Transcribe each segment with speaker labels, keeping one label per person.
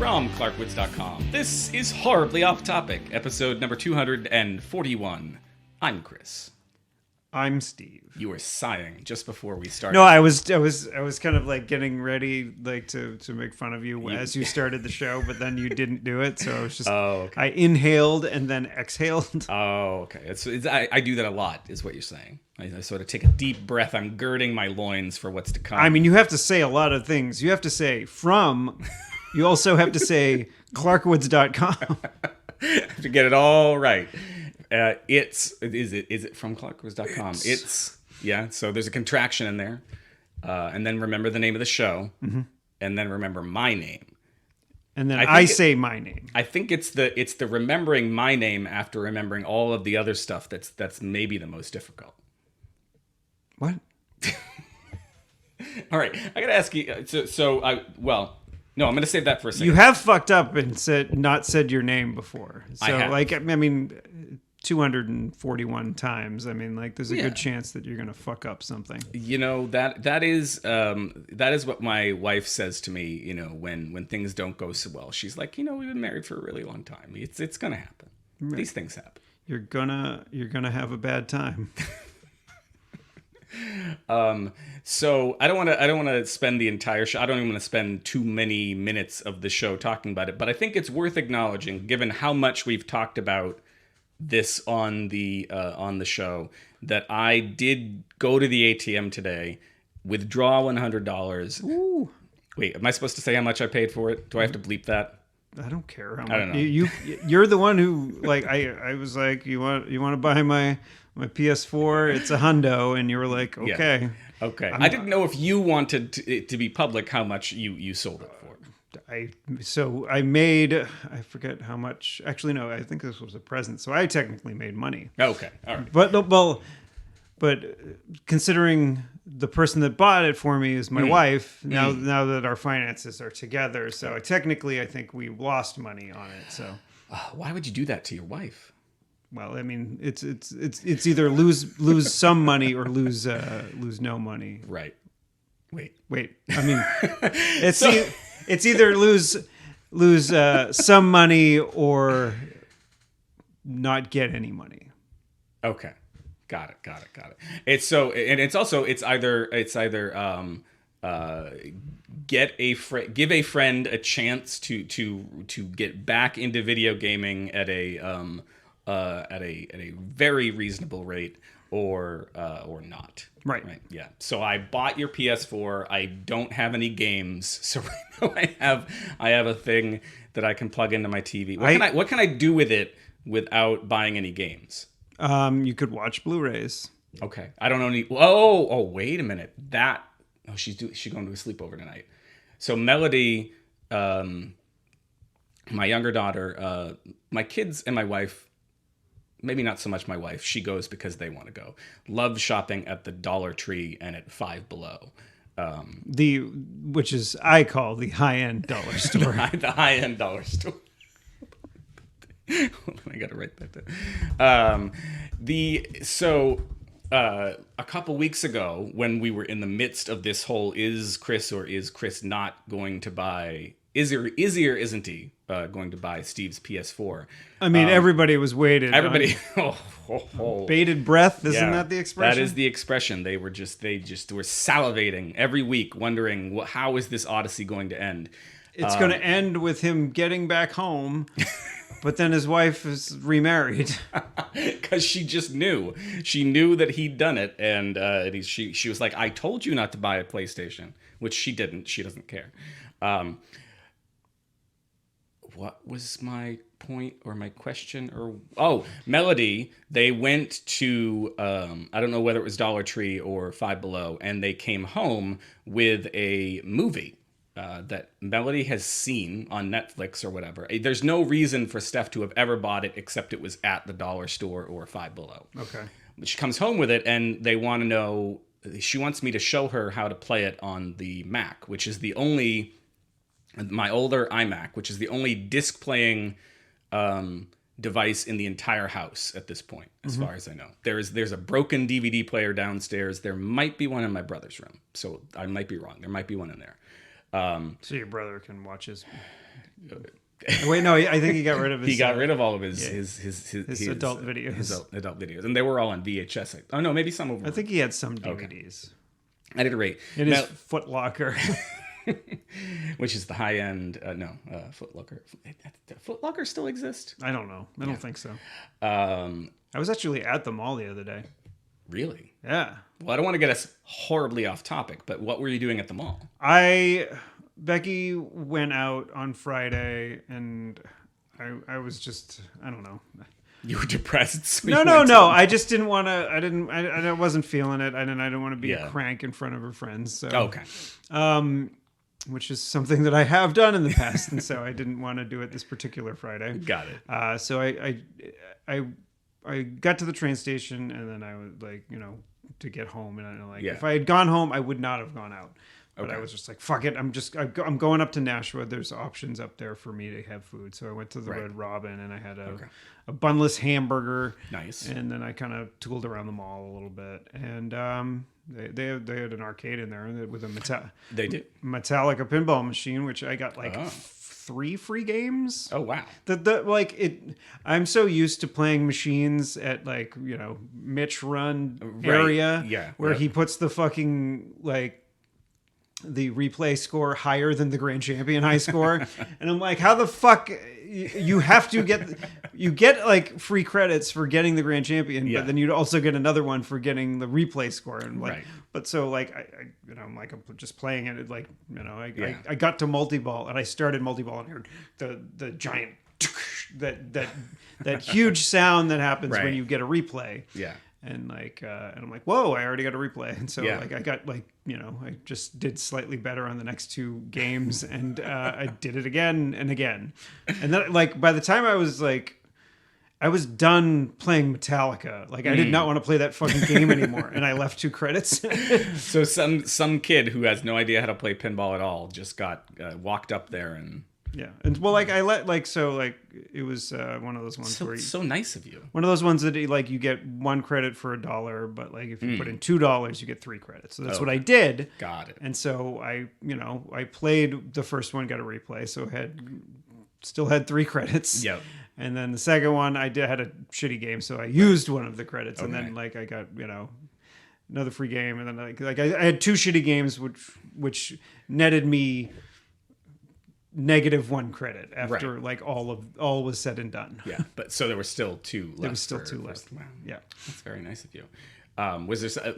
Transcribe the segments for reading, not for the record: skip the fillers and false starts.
Speaker 1: from clarkwoods.com. This is Horribly Off Topic, episode number 241. I'm Chris.
Speaker 2: I'm Steve.
Speaker 1: You were sighing just before we started.
Speaker 2: No, I was kind of like getting ready, like to make fun of you as you started the show, but then you didn't do it, so I was just.
Speaker 1: Oh, okay.
Speaker 2: I inhaled and then exhaled.
Speaker 1: Oh, okay. I do that a lot, is what you're saying. I sort of take a deep breath. I'm girding my loins for what's to come.
Speaker 2: I mean, you have to say a lot of things. You have to say from. You also have to say clarkwoods.com.
Speaker 1: To get it all right. Is it from clarkwoods.com? It's yeah. So there's a contraction in there, and then remember the name of the show, and then remember my name,
Speaker 2: and then I say my name.
Speaker 1: I think it's the remembering my name after remembering all of the other stuff that's maybe the most difficult.
Speaker 2: What?
Speaker 1: All right, I gotta ask you. No, I'm gonna save that for a second.
Speaker 2: You have fucked up and not said your name before. So like, I mean, 241 times. I mean, like, there's a good chance that you're gonna fuck up something.
Speaker 1: You know, that is what my wife says to me. You know, when things don't go so well, she's like, you know, we've been married for a really long time. It's gonna happen. Right. These things happen.
Speaker 2: You're gonna have a bad time.
Speaker 1: So I don't want to spend the entire show. I don't even want to spend too many minutes of the show talking about it, but I think it's worth acknowledging, given how much we've talked about this on the show, that I did go to the ATM today, withdraw $100.
Speaker 2: Ooh.
Speaker 1: Wait, am I supposed to say how much I paid for it? Do I have to bleep that?
Speaker 2: I don't care how much.
Speaker 1: I don't know.
Speaker 2: You're the one who, like, I was like, you want to buy my PS4? It's a hundo, and you were like, okay.
Speaker 1: Yeah. Okay. I didn't know if you wanted it to be public how much you sold it for.
Speaker 2: I made, I forget how much. Actually, no, I think this was a present, so I technically made money.
Speaker 1: Okay, all right.
Speaker 2: But considering the person that bought it for me is my wife, now that our finances are together, so technically I think we lost money on it. So
Speaker 1: why would you do that to your wife?
Speaker 2: Well, I mean, it's either lose some money or lose no money.
Speaker 1: Right.
Speaker 2: Wait. I mean, it's either lose some money or not get any money.
Speaker 1: Okay. Got it. It's either give a friend a chance to get back into video gaming at a very reasonable rate, or not.
Speaker 2: Right.
Speaker 1: Yeah. So I bought your PS4. I don't have any games, so right now I have a thing that I can plug into my TV. What can I do with it without buying any games?
Speaker 2: You could watch Blu-rays.
Speaker 1: Okay. I don't know any. Oh, wait a minute. She's going to a sleepover tonight. So Melody, my younger daughter, my kids and my wife. Maybe not so much my wife. She goes because they want to go. Love shopping at the Dollar Tree and at Five Below.
Speaker 2: Which is, I call the high-end dollar store.
Speaker 1: the high-end dollar store. Hold on, I got to write that down. A couple weeks ago, when we were in the midst of this whole is Chris or is Chris not going to buy... Is he or isn't he going to buy Steve's PS4?
Speaker 2: I mean, everybody was waiting.
Speaker 1: Everybody,
Speaker 2: bated breath. Isn't that the expression?
Speaker 1: That is the expression. They just were salivating every week, wondering how is this odyssey going to end?
Speaker 2: It's going to end with him getting back home, but then his wife is remarried.
Speaker 1: Because she just knew. She knew that he'd done it, and she was like, "I told you not to buy a PlayStation," which she didn't. She doesn't care. What was my point or my question? Melody, they went to, I don't know whether it was Dollar Tree or Five Below, and they came home with a movie that Melody has seen on Netflix or whatever. There's no reason for Steph to have ever bought it except it was at the dollar store or Five Below.
Speaker 2: Okay.
Speaker 1: But she comes home with it, and they want to know, she wants me to show her how to play it on the Mac, which is my older iMac, which is the only disc playing device in the entire house at this point, as far as I know. There's a broken DVD player downstairs. There might be one in my brother's room, so I might be wrong. There might be one in there.
Speaker 2: So your brother can watch his Wait, no, I think he got rid of his.
Speaker 1: He got rid of all of
Speaker 2: yeah,
Speaker 1: his
Speaker 2: adult videos.
Speaker 1: His adult videos, and they were all on VHS. Oh no, maybe some of them.
Speaker 2: I think he had some DVDs.
Speaker 1: At any rate,
Speaker 2: in his Foot Locker.
Speaker 1: Which is the high end. Foot Locker. Foot Locker still exist?
Speaker 2: I don't know. I don't think so. I was actually at the mall the other day.
Speaker 1: Really?
Speaker 2: Yeah.
Speaker 1: Well, I don't want to get us horribly off topic, but what were you doing at the mall?
Speaker 2: Becky went out on Friday, and I was just, I don't know.
Speaker 1: You were depressed. So
Speaker 2: no. I just didn't want to. I wasn't feeling it. I didn't want to be a crank in front of her friends. So
Speaker 1: okay.
Speaker 2: Which is something that I have done in the past, and so I didn't want to do it this particular Friday.
Speaker 1: Got it.
Speaker 2: So I got to the train station, and then I was like, to get home, and I'm like, if I had gone home, I would not have gone out. But I was just like, fuck it. I'm going up to Nashua. There's options up there for me to have food. So I went to the Red Robin, and I had a bunless hamburger.
Speaker 1: Nice.
Speaker 2: And then I kind of tooled around the mall a little bit. And they had an arcade in there with a Metallica pinball machine, which I got 3 free games.
Speaker 1: Oh wow.
Speaker 2: I'm so used to playing machines at Mitch Run area where he puts the fucking the replay score higher than the grand champion high score. And I'm like, how the fuck you have to get free credits for getting the grand champion, but then you'd also get another one for getting the replay score. And but so I'm just playing it. I got to multi-ball, and I started multi-ball, and heard the giant that huge sound that happens when you get a replay.
Speaker 1: Yeah.
Speaker 2: And and I'm like, whoa, I already got a replay. And so I got I just did slightly better on the next 2 games, and I did it again and again. And then by the time I was done playing Metallica, I did not want to play that fucking game anymore, and I left 2 credits.
Speaker 1: So some kid who has no idea how to play pinball at all just got walked up there and.
Speaker 2: Yeah, and well, it was one of those ones where
Speaker 1: so nice of you.
Speaker 2: One of those ones that you get 1 credit for $1, but if you put in $2, you get 3 credits. So that's what I did.
Speaker 1: Got it.
Speaker 2: And so I played the first one, got a replay, so still had 3 credits.
Speaker 1: Yep.
Speaker 2: And then the second one, had a shitty game, so I used one of the credits, and then I got another free game, and then I had 2 shitty games, which netted me -1 credit after all was said and done.
Speaker 1: Yeah, but so there were still 2 left.
Speaker 2: There was still 2 left.
Speaker 1: Wow.
Speaker 2: Yeah,
Speaker 1: that's very nice of you. Was there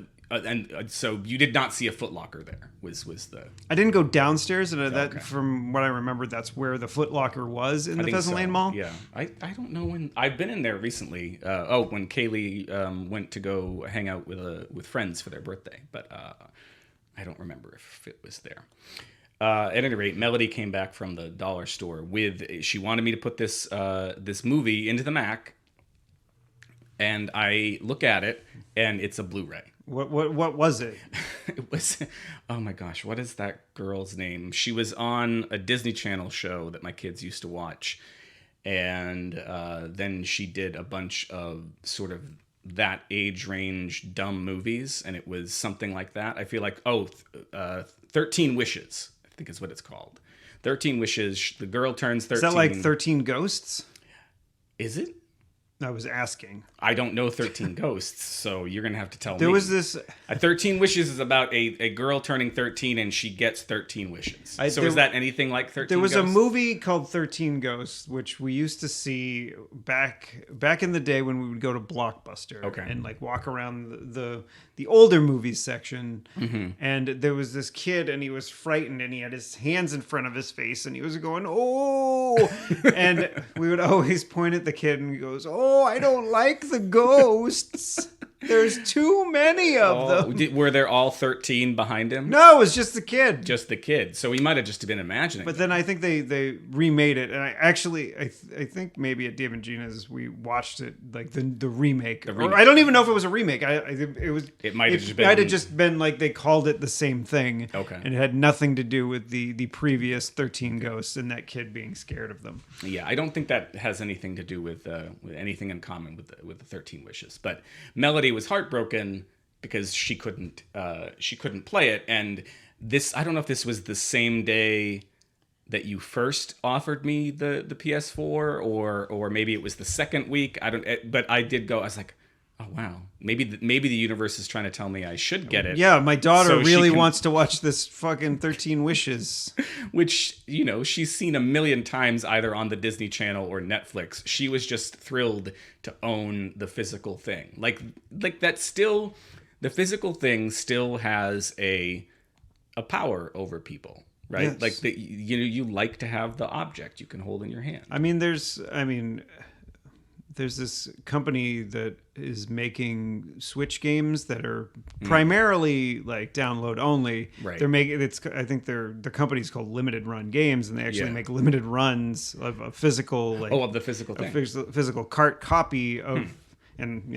Speaker 1: so you did not see a Foot Locker there? Was the
Speaker 2: I didn't go downstairs, and that from what I remember, that's where the Foot Locker was in the Pheasant Lane Mall.
Speaker 1: Yeah, I don't know when I've been in there recently. When Kaylee went to go hang out with friends for their birthday, but I don't remember if it was there. At any rate, Melody came back from the dollar store she wanted me to put this movie into the Mac, and I look at it, and it's a Blu-ray.
Speaker 2: What was it?
Speaker 1: It was, oh my gosh, what is that girl's name? She was on a Disney Channel show that my kids used to watch, and then she did a bunch of sort of that age range dumb movies, and it was something like that. I feel like 13 Wishes. I think is what it's called. 13 Wishes. The girl turns 13. Is
Speaker 2: that like 13 Ghosts?
Speaker 1: Is it?
Speaker 2: I was asking.
Speaker 1: I don't know 13 Ghosts, so you're going to have to tell me.
Speaker 2: There was this...
Speaker 1: 13 Wishes is about a girl turning 13 and she gets 13 wishes. Is that anything like 13
Speaker 2: There was
Speaker 1: Ghosts?
Speaker 2: a movie called 13 Ghosts, which we used to see back in the day when we would go to Blockbuster and walk around the older movies section. Mm-hmm. And there was this kid, and he was frightened, and he had his hands in front of his face, and he was going, oh! And we would always point at the kid, and he goes, oh, I don't like the ghosts. There's too many of them.
Speaker 1: Were there all 13 behind him?
Speaker 2: No, it was just the kid.
Speaker 1: Just the kid. So he might have just been imagining.
Speaker 2: But then I think they remade it, and I think maybe at Dave and Gina's we watched it the remake. Or I don't even know if it was a remake. It might have just been like they called it the same thing.
Speaker 1: Okay.
Speaker 2: And it had nothing to do with the previous 13 ghosts and that kid being scared of them.
Speaker 1: Yeah, I don't think that has anything to do with anything in common with the 13 Wishes. But Melody was heartbroken because she couldn't play it, and this, I don't know if this was the same day that you first offered me the PS4, or maybe it was the second week. I don't. But I did go. I was like, oh wow, maybe the universe is trying to tell me I should get it.
Speaker 2: Yeah, my daughter really wants to watch this fucking 13 Wishes,
Speaker 1: which she's seen a million times either on the Disney Channel or Netflix. She was just thrilled to own the physical thing. Like that still, the physical thing still has a power over people. Right, yes. Like you like to have the object you can hold in your hand.
Speaker 2: I mean, there's this company that is making Switch games that are primarily like download only.
Speaker 1: Right.
Speaker 2: They're making I think the company's called Limited Run Games, and they actually make limited runs of a physical
Speaker 1: of the physical thing,
Speaker 2: physical cart copy of, and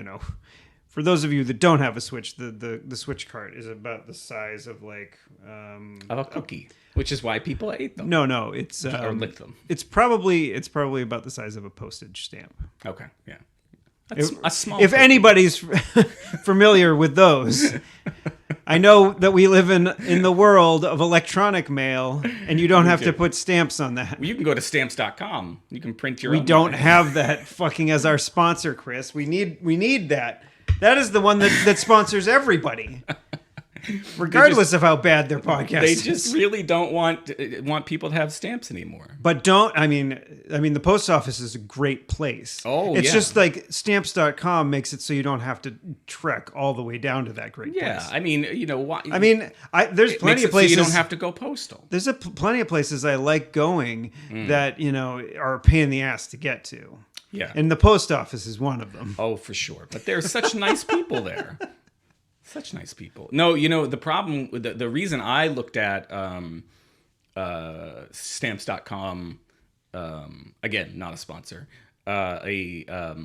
Speaker 2: for those of you that don't have a Switch, the Switch cart is about the size of like
Speaker 1: of a cookie, which is why people ate them.
Speaker 2: No, it's
Speaker 1: or licked them.
Speaker 2: It's probably about the size of a postage stamp.
Speaker 1: Okay, yeah, that's a small.
Speaker 2: If
Speaker 1: cookie.
Speaker 2: Anybody's familiar with those, I know that we live in the world of electronic mail, and you don't have to put stamps on that.
Speaker 1: Well, you can go to stamps.com. You can print your.
Speaker 2: We
Speaker 1: own
Speaker 2: don't
Speaker 1: money.
Speaker 2: have that fucking as our sponsor, Chris. We need that. That is the one that sponsors everybody, regardless of how bad their podcast is.
Speaker 1: They just really don't want people to have stamps anymore.
Speaker 2: But I mean, the post office is a great place.
Speaker 1: Oh,
Speaker 2: it's just like stamps.com makes it so you don't have to trek all the way down to that great place.
Speaker 1: Yeah, I mean, why?
Speaker 2: I mean, there's plenty of places
Speaker 1: so you don't have to go postal.
Speaker 2: There's plenty of places I like going that are a pain in the ass to get to.
Speaker 1: Yeah.
Speaker 2: And the post office is one of them.
Speaker 1: Oh, for sure. But there's such nice people there. Such nice people. No, the problem, the reason I looked at stamps.com, again, not a sponsor, a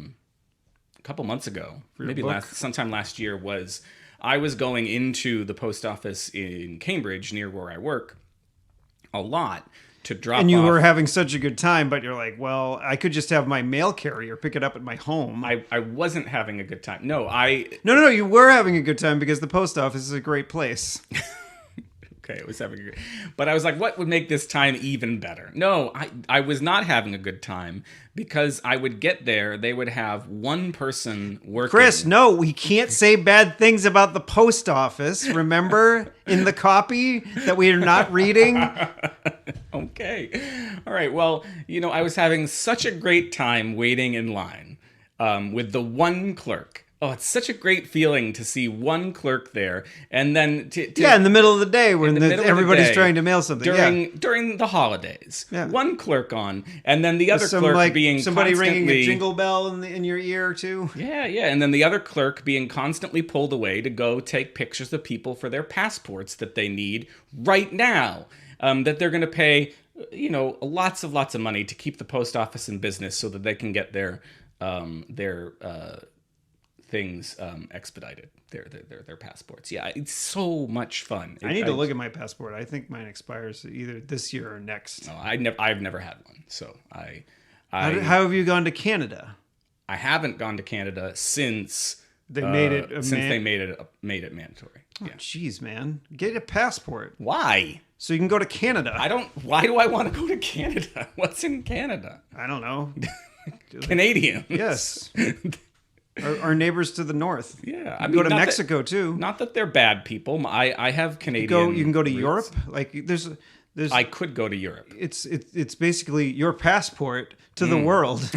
Speaker 1: couple months ago, maybe sometime last year, was I was going into the post office in Cambridge near where I work a lot. To drop
Speaker 2: and you
Speaker 1: off.
Speaker 2: Were having such a good time, but you're like, well, I could just have my mail carrier pick it up at my home.
Speaker 1: I wasn't having a good time. No,
Speaker 2: No, you were having a good time because the post office is a great place.
Speaker 1: Okay, it was having a good... But I was like, what would make this time even better? No, I was not having a good time because I would get there, they would have one person working...
Speaker 2: Chris, no, we can't say bad things about the post office, remember? In the copy that we are not reading?
Speaker 1: Okay. All right, well, I was having such a great time waiting in line with the one clerk. Oh, it's such a great feeling to see one clerk there, and then
Speaker 2: in the middle of the day when everybody's trying to mail something
Speaker 1: during the holidays.
Speaker 2: Yeah.
Speaker 1: One clerk on, and then the other clerk being
Speaker 2: somebody ringing a jingle bell in your ear too.
Speaker 1: Yeah, and then the other clerk being constantly pulled away to go take pictures of people for their passports that they need right now. That they're going to pay, lots of money to keep the post office in business so that they can get their things expedited, their passports. Yeah, it's so much fun.
Speaker 2: I need to look at my passport. I think mine expires either this year or next.
Speaker 1: No, I've never had one. So
Speaker 2: how have you gone to Canada?
Speaker 1: I haven't gone to Canada since
Speaker 2: they made it
Speaker 1: made it mandatory.
Speaker 2: Oh, jeez, man, get a passport.
Speaker 1: Why?
Speaker 2: So you can go to Canada.
Speaker 1: Why do I want to go to Canada? What's in Canada?
Speaker 2: I don't know.
Speaker 1: Canadians.
Speaker 2: Yes. Our neighbors to the north.
Speaker 1: Yeah,
Speaker 2: I mean, go to Mexico too.
Speaker 1: Not that they're bad people. I have Canadian.
Speaker 2: You can go to
Speaker 1: roots.
Speaker 2: Europe. Like there's.
Speaker 1: I could go to Europe.
Speaker 2: It's basically your passport to the world.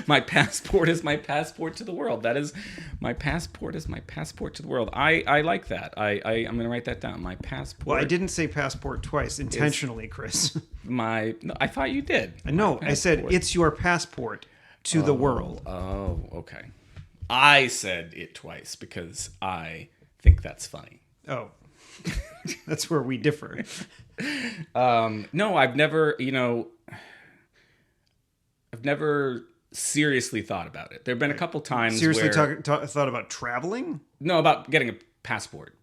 Speaker 1: My passport is my passport to the world. That is my passport is my passport to the world. I like that. I'm going to write that down. My passport.
Speaker 2: Well, I didn't say passport twice intentionally, Chris.
Speaker 1: No, I thought you did.
Speaker 2: No, I said it's your passport to the world.
Speaker 1: Oh, okay. I said it twice because I think that's funny.
Speaker 2: Oh, that's where we differ.
Speaker 1: No, I've never seriously thought about it. There've been a couple times
Speaker 2: seriously thought about traveling.
Speaker 1: No, about getting a passport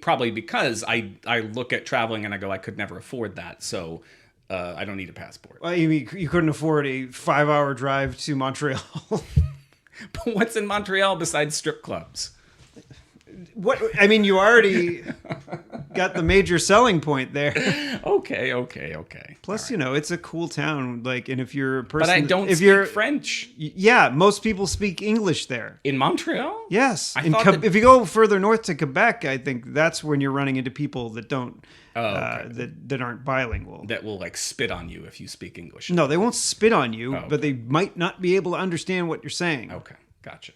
Speaker 1: probably because I look at traveling and I go, I could never afford that, so I don't need a passport.
Speaker 2: Well, you mean you couldn't afford a 5-hour drive to Montreal?
Speaker 1: But what's in Montreal besides strip clubs?
Speaker 2: what? I mean, you already got the major selling point there.
Speaker 1: Okay.
Speaker 2: Plus, it's a cool town. Like, and if you're a person,
Speaker 1: but I don't speak French.
Speaker 2: Yeah, most people speak English there.
Speaker 1: In Montreal?
Speaker 2: Yes. If you go further north to Quebec, I think that's when you're running into people that don't. That aren't bilingual.
Speaker 1: That will like spit on you if you speak English.
Speaker 2: No, they won't spit on you, but they might not be able to understand what you're saying.
Speaker 1: Okay, gotcha.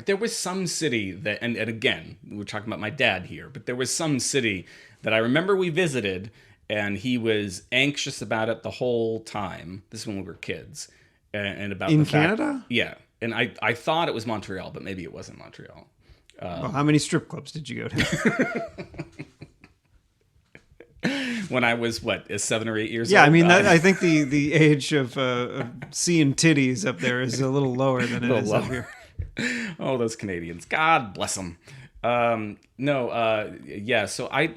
Speaker 1: There was some city that, and again, we're talking about my dad here, but there was some city that I remember we visited, and he was anxious about it the whole time. This is when we were kids, and about
Speaker 2: in
Speaker 1: the fact,
Speaker 2: Canada.
Speaker 1: Yeah, and I thought it was Montreal, but maybe it wasn't Montreal.
Speaker 2: Well, how many strip clubs did you go to?
Speaker 1: When I was 7 or 8 years old.
Speaker 2: Yeah, I mean, I think the age of seeing titties up there is a little lower than it is up here.
Speaker 1: Oh, those Canadians! God bless them. Yeah. So I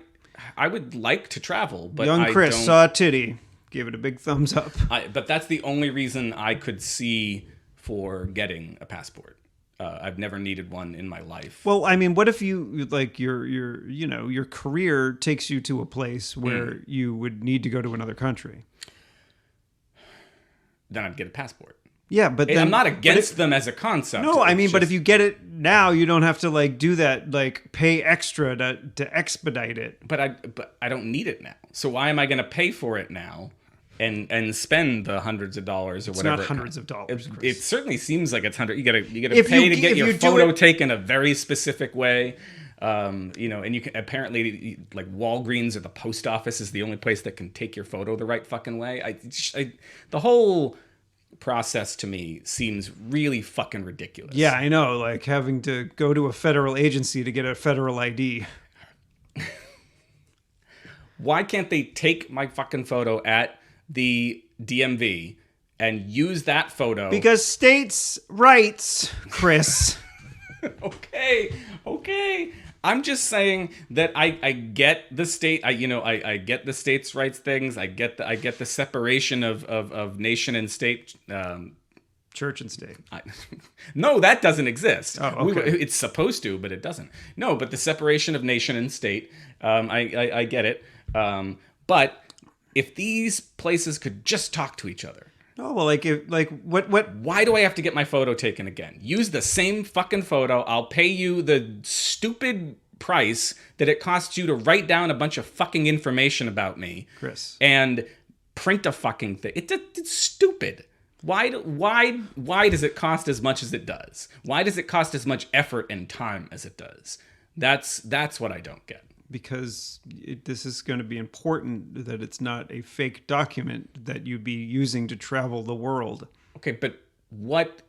Speaker 1: would like to travel, but
Speaker 2: young Chris saw a titty, gave it a big thumbs up.
Speaker 1: But that's the only reason I could see for getting a passport. I've never needed one in my life.
Speaker 2: Well, I mean, what if you like your career takes you to a place where you would need to go to another country?
Speaker 1: Then I'd get a passport.
Speaker 2: Yeah, but then,
Speaker 1: I'm not against them as a concept.
Speaker 2: No, I mean, but if you get it now, you don't have to like do that, like pay extra to expedite it.
Speaker 1: But I don't need it now. So why am I going to pay for it now? And spend the hundreds of dollars or whatever.
Speaker 2: It's not hundreds of dollars.
Speaker 1: It certainly seems like it's hundred. You gotta pay to get your photo taken a very specific way. And you can apparently like Walgreens or the post office is the only place that can take your photo the right fucking way. The whole process to me seems really fucking ridiculous.
Speaker 2: Yeah, I know. Like having to go to a federal agency to get a federal ID.
Speaker 1: Why can't they take my fucking photo at the DMV and use that photo?
Speaker 2: Because states' rights, Chris.
Speaker 1: Okay. I'm just saying that I get the state. I get the states' rights things. I get the separation of nation and state.
Speaker 2: Church and state.
Speaker 1: No, that doesn't exist.
Speaker 2: Oh, okay.
Speaker 1: It's supposed to, but it doesn't. No, but the separation of nation and state. I get it. But if these places could just talk to each other.
Speaker 2: Oh, well, what?
Speaker 1: Why do I have to get my photo taken again? Use the same fucking photo. I'll pay you the stupid price that it costs you to write down a bunch of fucking information about me,
Speaker 2: Chris,
Speaker 1: and print a fucking thing. It's stupid. Why does it cost as much as it does? Why does it cost as much effort and time as it does? That's what I don't get.
Speaker 2: Because this is going to be important that it's not a fake document that you'd be using to travel the world.
Speaker 1: Okay, but what?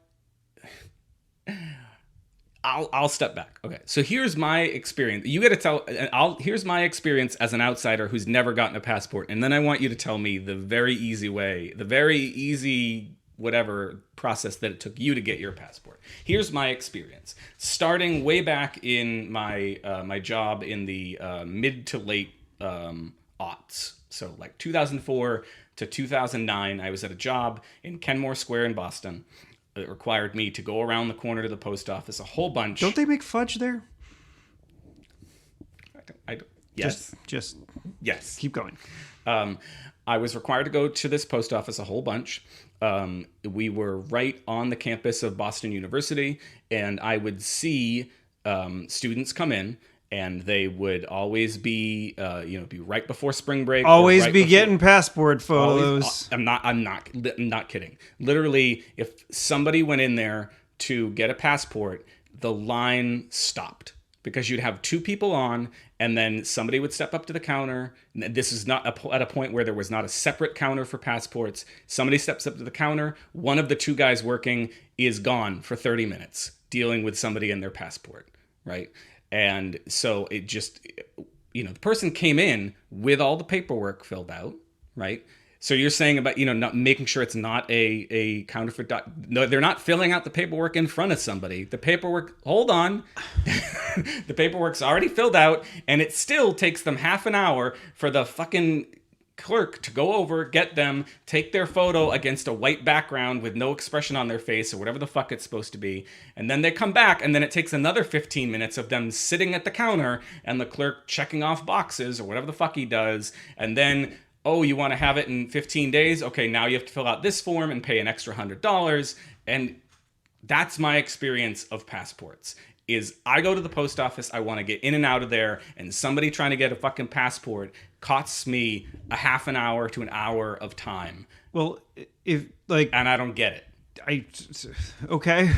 Speaker 1: I'll step back. Okay, so here's my experience. You got to tell. Here's my experience as an outsider who's never gotten a passport, and then I want you to tell me the very easy way, the very easy whatever process that it took you to get your passport. Here's my experience. Starting way back in my my job in the mid to late aughts, so like 2004 to 2009, I was at a job in Kenmore Square in Boston. It required me to go around the corner to the post office a whole bunch.
Speaker 2: Don't they make fudge there?
Speaker 1: I don't. Yes.
Speaker 2: Just
Speaker 1: yes.
Speaker 2: Keep going.
Speaker 1: I was required to go to this post office a whole bunch. We were right on the campus of Boston University, and I would see students come in, and they would always be, be right before spring break.
Speaker 2: Always be getting passport photos.
Speaker 1: I'm not kidding. Literally, if somebody went in there to get a passport, the line stopped. Because you'd have two people on, and then somebody would step up to the counter. This is not at a point where there was not a separate counter for passports. Somebody steps up to the counter. One of the two guys working is gone for 30 minutes dealing with somebody and their passport, right? And so it just, the person came in with all the paperwork filled out, right? So you're saying about, not making sure it's not a counterfeit no, they're not filling out the paperwork in front of somebody. The paperwork, hold on. The paperwork's already filled out, and it still takes them half an hour for the fucking clerk to go over, get them, take their photo against a white background with no expression on their face or whatever the fuck it's supposed to be. And then they come back, and then it takes another 15 minutes of them sitting at the counter and the clerk checking off boxes or whatever the fuck he does. And then, oh, you want to have it in 15 days? Okay, now you have to fill out this form and pay an extra $100. And that's my experience of passports. Is I go to the post office, I want to get in and out of there, and somebody trying to get a fucking passport costs me a half an hour to an hour of time.
Speaker 2: Well, if like,
Speaker 1: and I don't get it.
Speaker 2: Okay.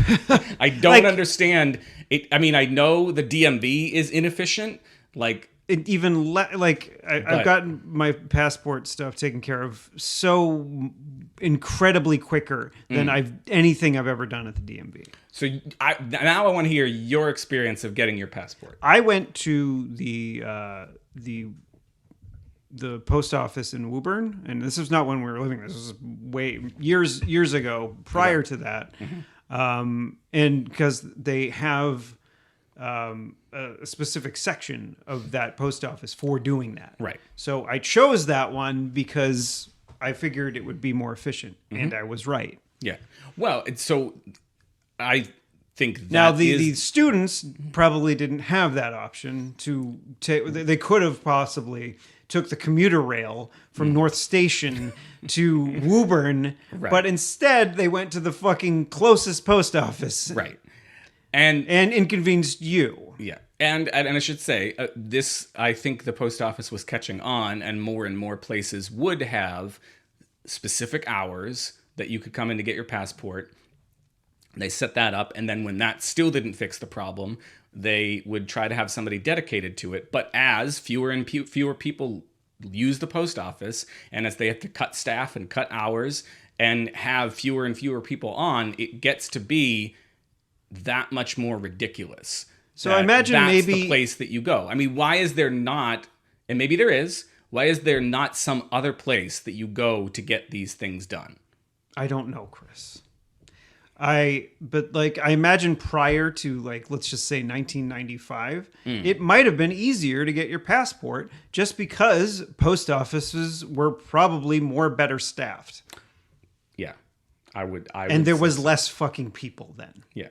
Speaker 1: I don't understand it. I mean, I know the DMV is inefficient. Like,
Speaker 2: it even I've gotten my passport stuff taken care of so incredibly quicker than anything I've ever done at the DMV.
Speaker 1: So now I want to hear your experience of getting your passport.
Speaker 2: I went to the post office in Woburn, and this is not when we were living. This was years ago, prior to that, and because they have a specific section of that post office for doing that.
Speaker 1: Right.
Speaker 2: So I chose that one because I figured it would be more efficient, and I was right.
Speaker 1: Yeah. Well, so I think that
Speaker 2: now the students probably didn't have that option to take. They could have possibly took the commuter rail from North Station to Woburn, but instead they went to the fucking closest post office.
Speaker 1: Right.
Speaker 2: And inconvenienced you.
Speaker 1: Yeah. And I should say, I think the post office was catching on, and more places would have specific hours that you could come in to get your passport. They set that up, and then when that still didn't fix the problem, they would try to have somebody dedicated to it. But as fewer and fewer people use the post office, and as they have to cut staff and cut hours and have fewer and fewer people on, it gets to be that much more ridiculous.
Speaker 2: So I imagine
Speaker 1: that's
Speaker 2: maybe
Speaker 1: the place that you go. I mean, why is there not, and maybe there is, why is there not some other place that you go to get these things done?
Speaker 2: I don't know, Chris. But I imagine prior to let's just say 1995, it might have been easier to get your passport just because post offices were probably better staffed.
Speaker 1: Yeah,
Speaker 2: and there was less fucking people then.
Speaker 1: Yeah.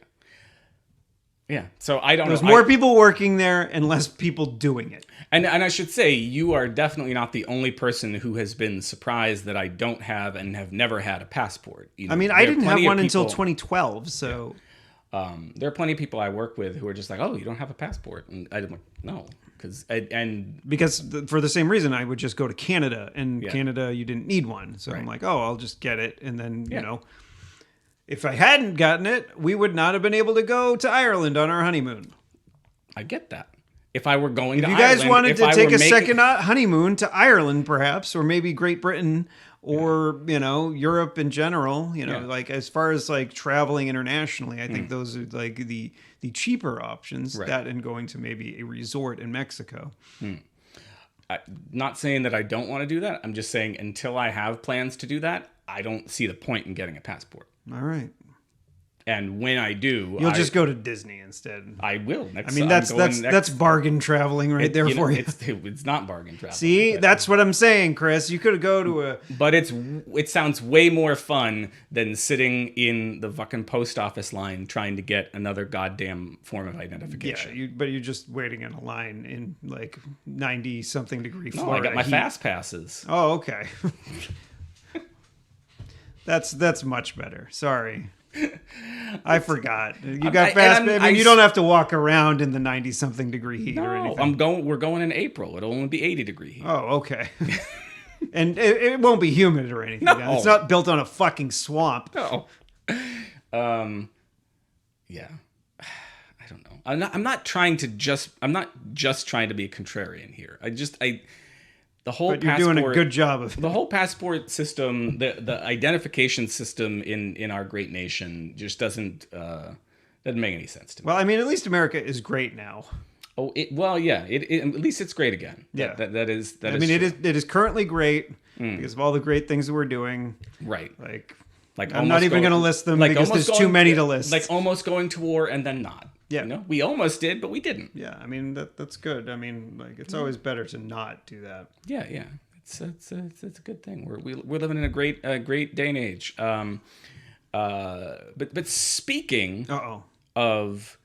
Speaker 1: Yeah, so I don't know.
Speaker 2: There's more people working there and less people doing it.
Speaker 1: And I should say, you are definitely not the only person who has been surprised that I don't have and have never had a passport. You know,
Speaker 2: I mean, I didn't have one until 2012, so...
Speaker 1: Yeah. There are plenty of people I work with who are just like, oh, you don't have a passport? And I'm like, no. Because
Speaker 2: for the same reason, I would just go to Canada. And Canada, you didn't need one. So I'm like, oh, I'll just get it. And then, you know... If I hadn't gotten it, we would not have been able to go to Ireland on our honeymoon.
Speaker 1: I get that. If I were going to
Speaker 2: Ireland... If you guys wanted to take a second honeymoon to Ireland, perhaps, or maybe Great Britain, or, Europe in general, as far as, traveling internationally, I think those are, the cheaper options, that and going to maybe a resort in Mexico.
Speaker 1: Not saying that I don't want to do that. I'm just saying until I have plans to do that, I don't see the point in getting a passport.
Speaker 2: All right.
Speaker 1: And when I do,
Speaker 2: you'll just go to Disney instead.
Speaker 1: I will.
Speaker 2: That's bargain traveling for you.
Speaker 1: It's not bargain traveling.
Speaker 2: See, that's what I'm saying, Chris. You could go to a.
Speaker 1: But it sounds way more fun than sitting in the fucking post office line trying to get another goddamn form of identification.
Speaker 2: Yeah, but you're just waiting in a line in 90-something degree Florida.
Speaker 1: No, I got my fast passes.
Speaker 2: Oh, okay. That's much better. Sorry. I forgot. You got fast. You don't have to walk around in the 90-something degree heat or anything.
Speaker 1: We're going in April. It'll only be 80 degree heat.
Speaker 2: Oh, okay. And it won't be humid or anything. No. It's not built on a fucking swamp.
Speaker 1: No. Yeah. I don't know. I'm not just trying to be a contrarian here. But you're doing a good job of it. The whole passport system, the identification system in our great nation just doesn't make any sense to me.
Speaker 2: Well, I mean, at least America is great now.
Speaker 1: Oh, yeah. At least it's great again.
Speaker 2: Yeah,
Speaker 1: that is.
Speaker 2: It is currently great because of all the great things that we're doing.
Speaker 1: Right.
Speaker 2: I'm not even going to list them because there's too many to list.
Speaker 1: Like almost going to war and then not.
Speaker 2: Yeah.
Speaker 1: We almost did, but we didn't.
Speaker 2: Yeah, I mean that's good. I mean, it's always better to not do that.
Speaker 1: Yeah. It's a good thing. We're living in a great day and age. But speaking of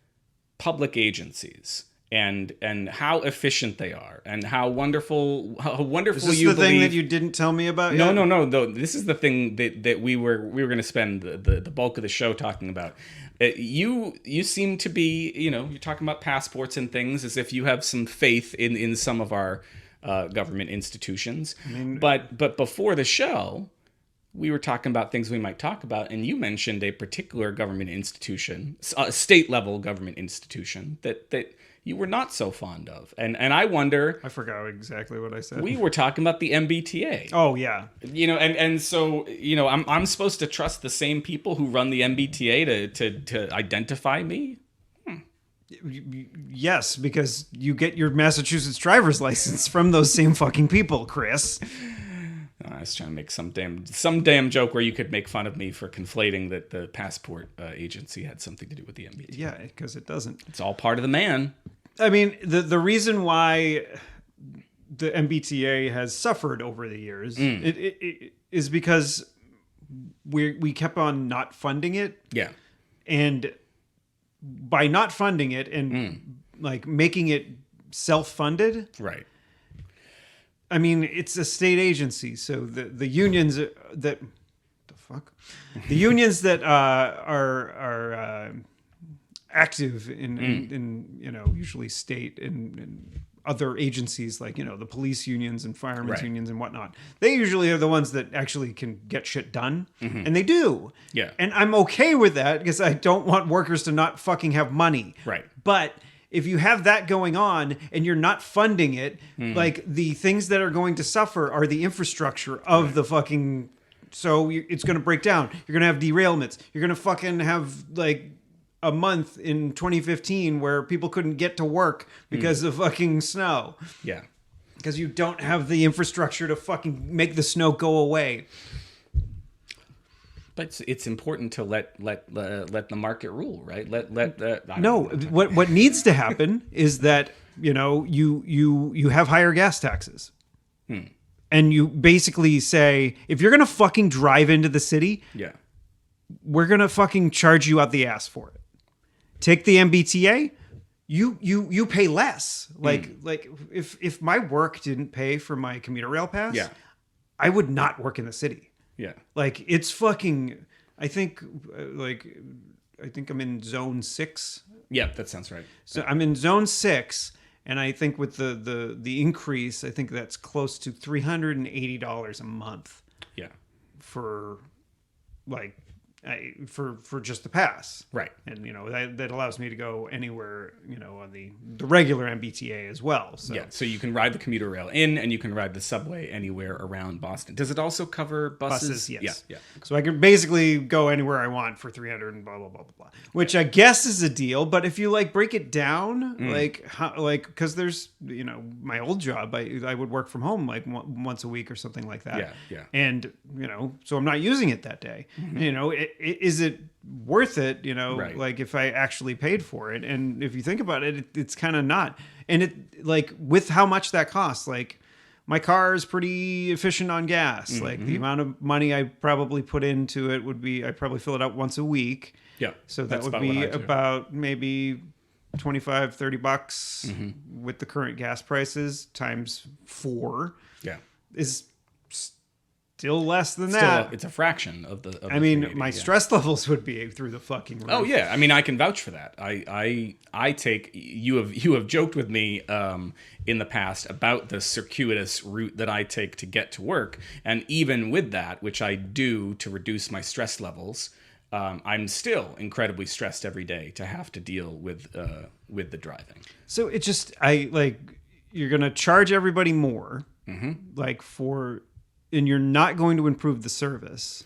Speaker 1: public agencies and how efficient they are and how wonderful
Speaker 2: Is this
Speaker 1: you
Speaker 2: the
Speaker 1: believe.
Speaker 2: thing that you didn't tell me about
Speaker 1: No,
Speaker 2: yet?
Speaker 1: no. Though this is the thing that we were going to spend the bulk of the show talking about. You seem to be, you're talking about passports and things as if you have some faith in some of our government institutions. But before the show, we were talking about things we might talk about, and you mentioned a particular government institution, a state level government institution that you were not so fond of, and I wonder.
Speaker 2: I forgot exactly what I said.
Speaker 1: We were talking about the MBTA.
Speaker 2: Oh yeah.
Speaker 1: And so I'm supposed to trust the same people who run the MBTA to identify me.
Speaker 2: Yes, because you get your Massachusetts driver's license from those same fucking people, Chris.
Speaker 1: I was trying to make some damn joke where you could make fun of me for conflating that the passport agency had something to do with the MBTA.
Speaker 2: Yeah, because it doesn't.
Speaker 1: It's all part of the man.
Speaker 2: I mean, the reason why the MBTA has suffered over the years it is because we kept on not funding it.
Speaker 1: Yeah.
Speaker 2: And by not funding it and like making it self-funded.
Speaker 1: Right.
Speaker 2: I mean, it's a state agency, so the unions the unions that are active in usually state and other agencies like the police unions and firemen's unions and whatnot. They usually are the ones that actually can get shit done, and they do.
Speaker 1: Yeah,
Speaker 2: and I'm okay with that because I don't want workers to not fucking have money.
Speaker 1: Right,
Speaker 2: but if you have that going on and you're not funding it, like the things that are going to suffer are the infrastructure of the fucking. So it's going to break down. You're going to have derailments. You're going to fucking have like a month in 2015 where people couldn't get to work because of fucking snow.
Speaker 1: Yeah.
Speaker 2: Because you don't have the infrastructure to fucking make the snow go away.
Speaker 1: But it's important to let the market rule, right?
Speaker 2: What needs to happen is that you have higher gas taxes, and you basically say if you're gonna fucking drive into the city, we're gonna fucking charge you out the ass for it. Take the MBTA, you pay less. Like if my work didn't pay for my commuter rail pass, I would not work in the city.
Speaker 1: Yeah.
Speaker 2: Like it's fucking. I think I'm in zone 6.
Speaker 1: Yeah, that sounds right.
Speaker 2: So I'm in zone 6, and I think with the increase, I think that's close to $380 a month.
Speaker 1: Yeah.
Speaker 2: For like. For just the pass,
Speaker 1: right?
Speaker 2: And that allows me to go anywhere on the regular MBTA as well. So
Speaker 1: so you can ride the commuter rail in, and you can ride the subway anywhere around Boston. Does it also cover buses?
Speaker 2: Yes.
Speaker 1: Yeah.
Speaker 2: So I can basically go anywhere I want for $300 and blah blah blah blah blah. Which I guess is a deal, but if you break it down, because there's my old job, I would work from home once a week or something like that.
Speaker 1: Yeah.
Speaker 2: And so I'm not using it that day. Is it worth it?
Speaker 1: Right.
Speaker 2: Like if I actually paid for it, and if you think about it, it's kind of not. And it with how much that costs, my car is pretty efficient on gas. Like the amount of money I probably put into it would be, I probably fill it up once a week.
Speaker 1: Yeah.
Speaker 2: So that would be about maybe $25-$30 with the current gas prices times 4.
Speaker 1: Yeah.
Speaker 2: Is still less than that.
Speaker 1: It's a fraction of the.
Speaker 2: I mean, my stress levels would be through the fucking roof.
Speaker 1: Oh yeah, I mean, I can vouch for that. I take you have joked with me in the past about the circuitous route that I take to get to work, and even with that, which I do to reduce my stress levels, I'm still incredibly stressed every day to have to deal with the driving.
Speaker 2: So it just you're gonna charge everybody more, for. And you're not going to improve the service.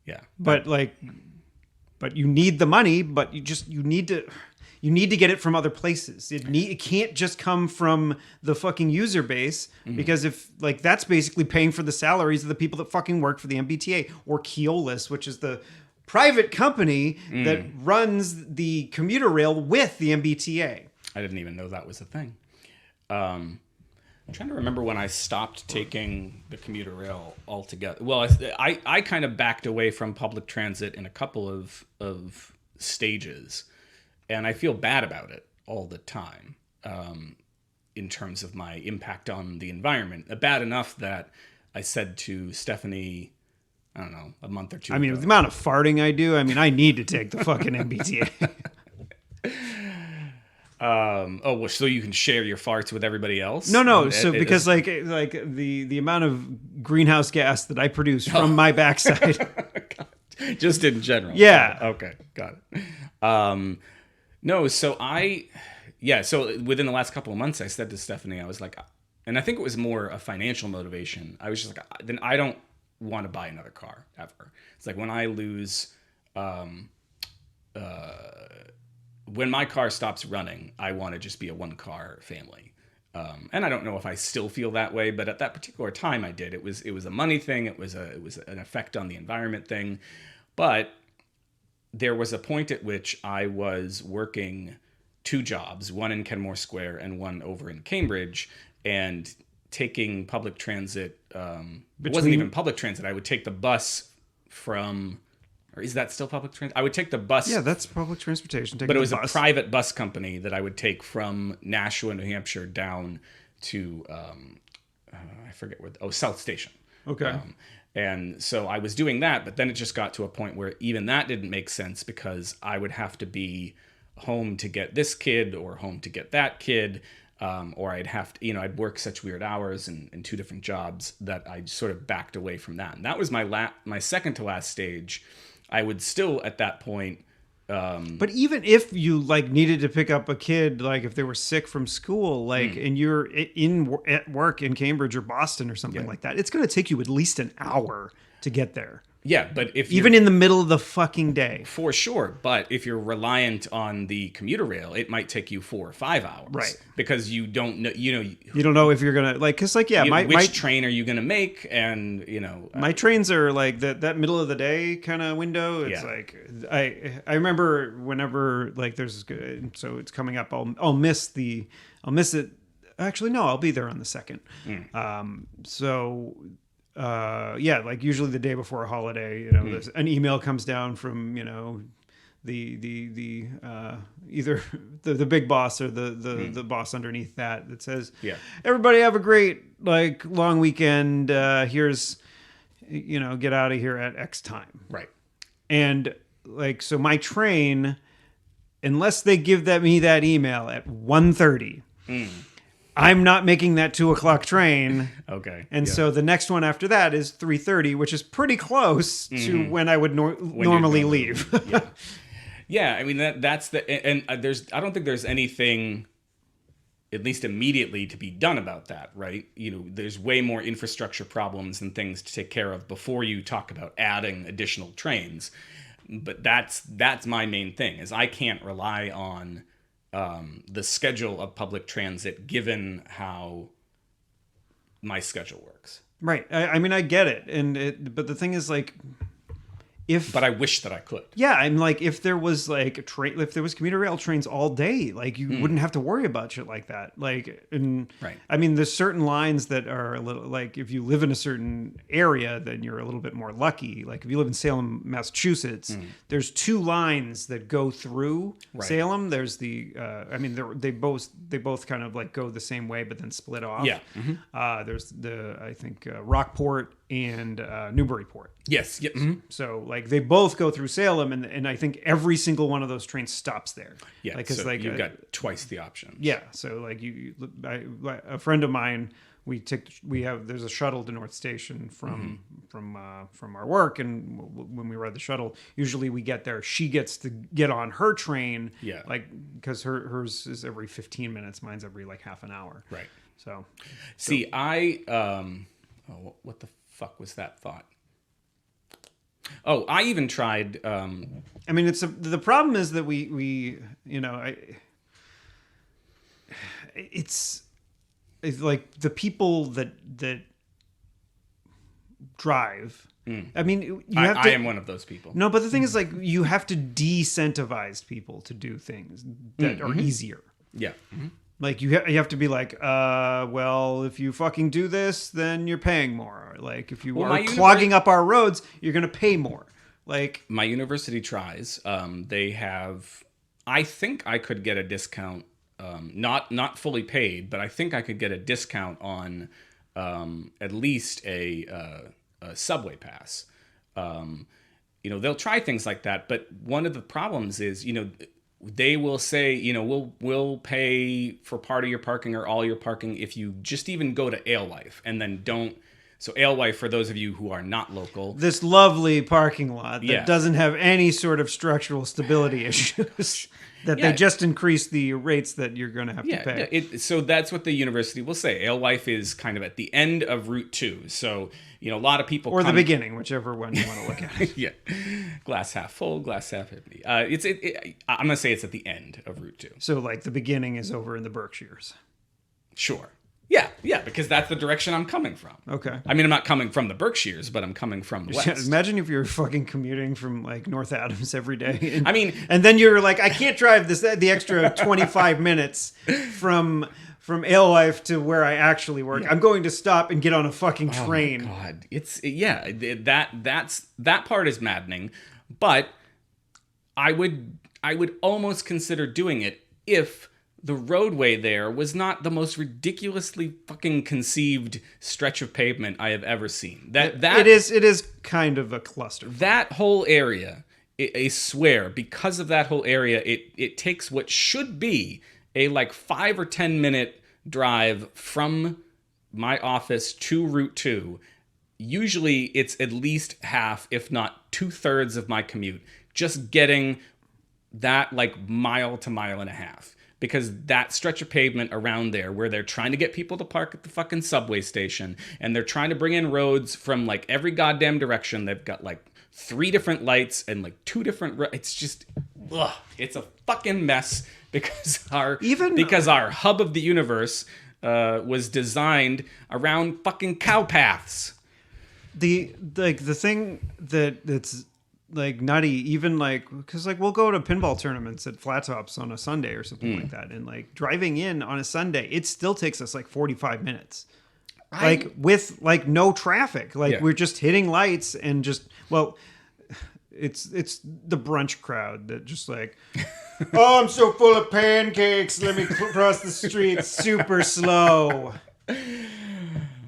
Speaker 1: Yeah.
Speaker 2: But you need the money, but you need to get it from other places. It can't just come from the fucking user base, because if that's basically paying for the salaries of the people that fucking work for the MBTA or Keolis, which is the private company that runs the commuter rail with the MBTA.
Speaker 1: I didn't even know that was a thing. I'm trying to remember when I stopped taking the commuter rail altogether. Well, I kind of backed away from public transit in a couple of stages, and I feel bad about it all the time, in terms of my impact on the environment. Bad enough that I said to Stephanie, I don't know, a month or two ago.
Speaker 2: The amount of farting I do, I need to take the fucking MBTA.
Speaker 1: Well, so you can share your farts with everybody else?
Speaker 2: No. So because like the amount of greenhouse gas that I produce from my backside,
Speaker 1: just in general.
Speaker 2: Yeah.
Speaker 1: Okay, got it. No, so so within the last couple of months, I said to Stephanie, I was like, and I think it was more a financial motivation. I was just like, then I don't want to buy another car ever. It's like when I lose, when my car stops running, I want to just be a one-car family. And I don't know if I still feel that way, but at that particular time I did. It was a money thing. It was an effect on the environment thing. But there was a point at which I was working 2 jobs, one in Kenmore Square and one over in Cambridge, and taking public transit. It wasn't even public transit. I would take the bus from... Or is that still public transit? I would take the bus.
Speaker 2: Yeah, that's public transportation.
Speaker 1: But it was a private bus company that I would take from Nashua, New Hampshire, down to I forget where. South Station.
Speaker 2: Okay.
Speaker 1: And so I was doing that, but then it just got to a point where even that didn't make sense because I would have to be home to get this kid or home to get that kid, or I'd have to, I'd work such weird hours in 2 different jobs that I sort of backed away from that. And that was my second to last stage. I would still at that point.
Speaker 2: But even if you like needed to pick up a kid, like if they were sick from school, like and you're at work in Cambridge or Boston or something like that, it's going to take you at least an hour to get there.
Speaker 1: Yeah, but if
Speaker 2: even in the middle of the fucking day,
Speaker 1: for sure. But if you're reliant on the commuter rail, it might take you 4 or 5 hours,
Speaker 2: right?
Speaker 1: Because you don't know, you
Speaker 2: don't know if you're gonna
Speaker 1: which train are you gonna make, and
Speaker 2: my trains are like that middle of the day kind of window. It's like I remember whenever like there's so it's coming up, I'll miss it. Actually, no, I'll be there on the 2nd. Like usually the day before a holiday, an email comes down from, the either the big boss or the boss underneath that says, everybody have a great like long weekend. Here's, get out of here at X time.
Speaker 1: Right.
Speaker 2: And like, so my train, unless they give me that email at 1:30, I'm not making that 2:00 train.
Speaker 1: Okay.
Speaker 2: And so the next one after that is 3:30, which is pretty close to when I would normally leave.
Speaker 1: Yeah. I mean, that's and I don't think there's anything, at least immediately, to be done about that, right? There's way more infrastructure problems and things to take care of before you talk about adding additional trains. But that's my main thing, is I can't rely on the schedule of public transit given how my schedule works.
Speaker 2: Right. I get it. But the thing is like,
Speaker 1: but I wish that I could.
Speaker 2: Yeah, I'm like, if there was like if there was commuter rail trains all day, like you wouldn't have to worry about shit like that. Like,
Speaker 1: right.
Speaker 2: I mean, there's certain lines that are a little like, if you live in a certain area, then you're a little bit more lucky. Like if you live in Salem, Massachusetts, there's 2 lines that go through Salem. There's the, they both kind of like go the same way, but then split off.
Speaker 1: Yeah.
Speaker 2: There's I think Rockport and Newburyport.
Speaker 1: Yes. Yep.
Speaker 2: So like they both go through Salem, and I think every single one of those trains stops there.
Speaker 1: Yeah,
Speaker 2: like,
Speaker 1: so you've got twice the options.
Speaker 2: Yeah, so like a friend of mine, there's a shuttle to North Station from our work, and when we ride the shuttle, usually we get there. She gets to get on her train, like because hers is every 15 minutes, mine's every like half an hour.
Speaker 1: Right.
Speaker 2: So
Speaker 1: see, what the fuck was that thought? Oh, I even tried.
Speaker 2: The problem is that it's like the people that drive. I mean, I
Speaker 1: am one of those people.
Speaker 2: No, but the thing is, like, you have to de-incentivize people to do things that are easier.
Speaker 1: Yeah.
Speaker 2: Like you have to be like, well, if you fucking do this, then you're paying more. Like if you are clogging up our roads, you're gonna pay more. Like
Speaker 1: my university tries. They have. I think I could get a discount. Not fully paid, but I think I could get a discount on at least a subway pass. They'll try things like that, but one of the problems is, they will say, we'll pay for part of your parking or all your parking if you just even go to Alewife and then don't. So Alewife, for those of you who are not local,
Speaker 2: this lovely parking lot that doesn't have any sort of structural stability issues. That they just increase the rates that you're going to have to pay.
Speaker 1: Yeah, so that's what the university will say. Alewife is kind of at the end of Route 2. So, a lot of people
Speaker 2: or the beginning, whichever one you want to look at.
Speaker 1: Yeah. Glass half full, glass half empty. I'm going to say it's at the end of Route 2.
Speaker 2: So, like, the beginning is over in the Berkshires.
Speaker 1: Sure. Yeah, because that's the direction I'm coming from.
Speaker 2: Okay.
Speaker 1: I mean, I'm not coming from the Berkshires, but I'm coming from the west.
Speaker 2: Imagine if you're fucking commuting from like North Adams every day.
Speaker 1: And,
Speaker 2: and then you're like, I can't drive the extra 25 minutes from Alewife to where I actually work. Yeah. I'm going to stop and get on a fucking train.
Speaker 1: Oh my God, that part is maddening, but I would almost consider doing it if the roadway there was not the most ridiculously fucking conceived stretch of pavement I have ever seen. It
Speaker 2: is kind of a cluster.
Speaker 1: That whole area, I swear, because of that whole area, it takes what should be a like 5 or 10 minute drive from my office to Route 2. Usually it's at least half, if not 2/3 of my commute, just getting that like mile to mile and a half. Because that stretch of pavement around there where they're trying to get people to park at the fucking subway station and they're trying to bring in roads from like every goddamn direction. They've got like 3 different lights and like 2 different... It's just... Ugh, it's a fucking mess because our hub of the universe was designed around fucking cow paths.
Speaker 2: The thing that's... like nutty, even like, because like we'll go to pinball tournaments at Flat Tops on a Sunday or something like that, and like driving in on a Sunday, it still takes us like 45 minutes, like with like no traffic, like we're just hitting lights and just it's the brunch crowd that just like, oh, I'm so full of pancakes, let me cross the street super slow.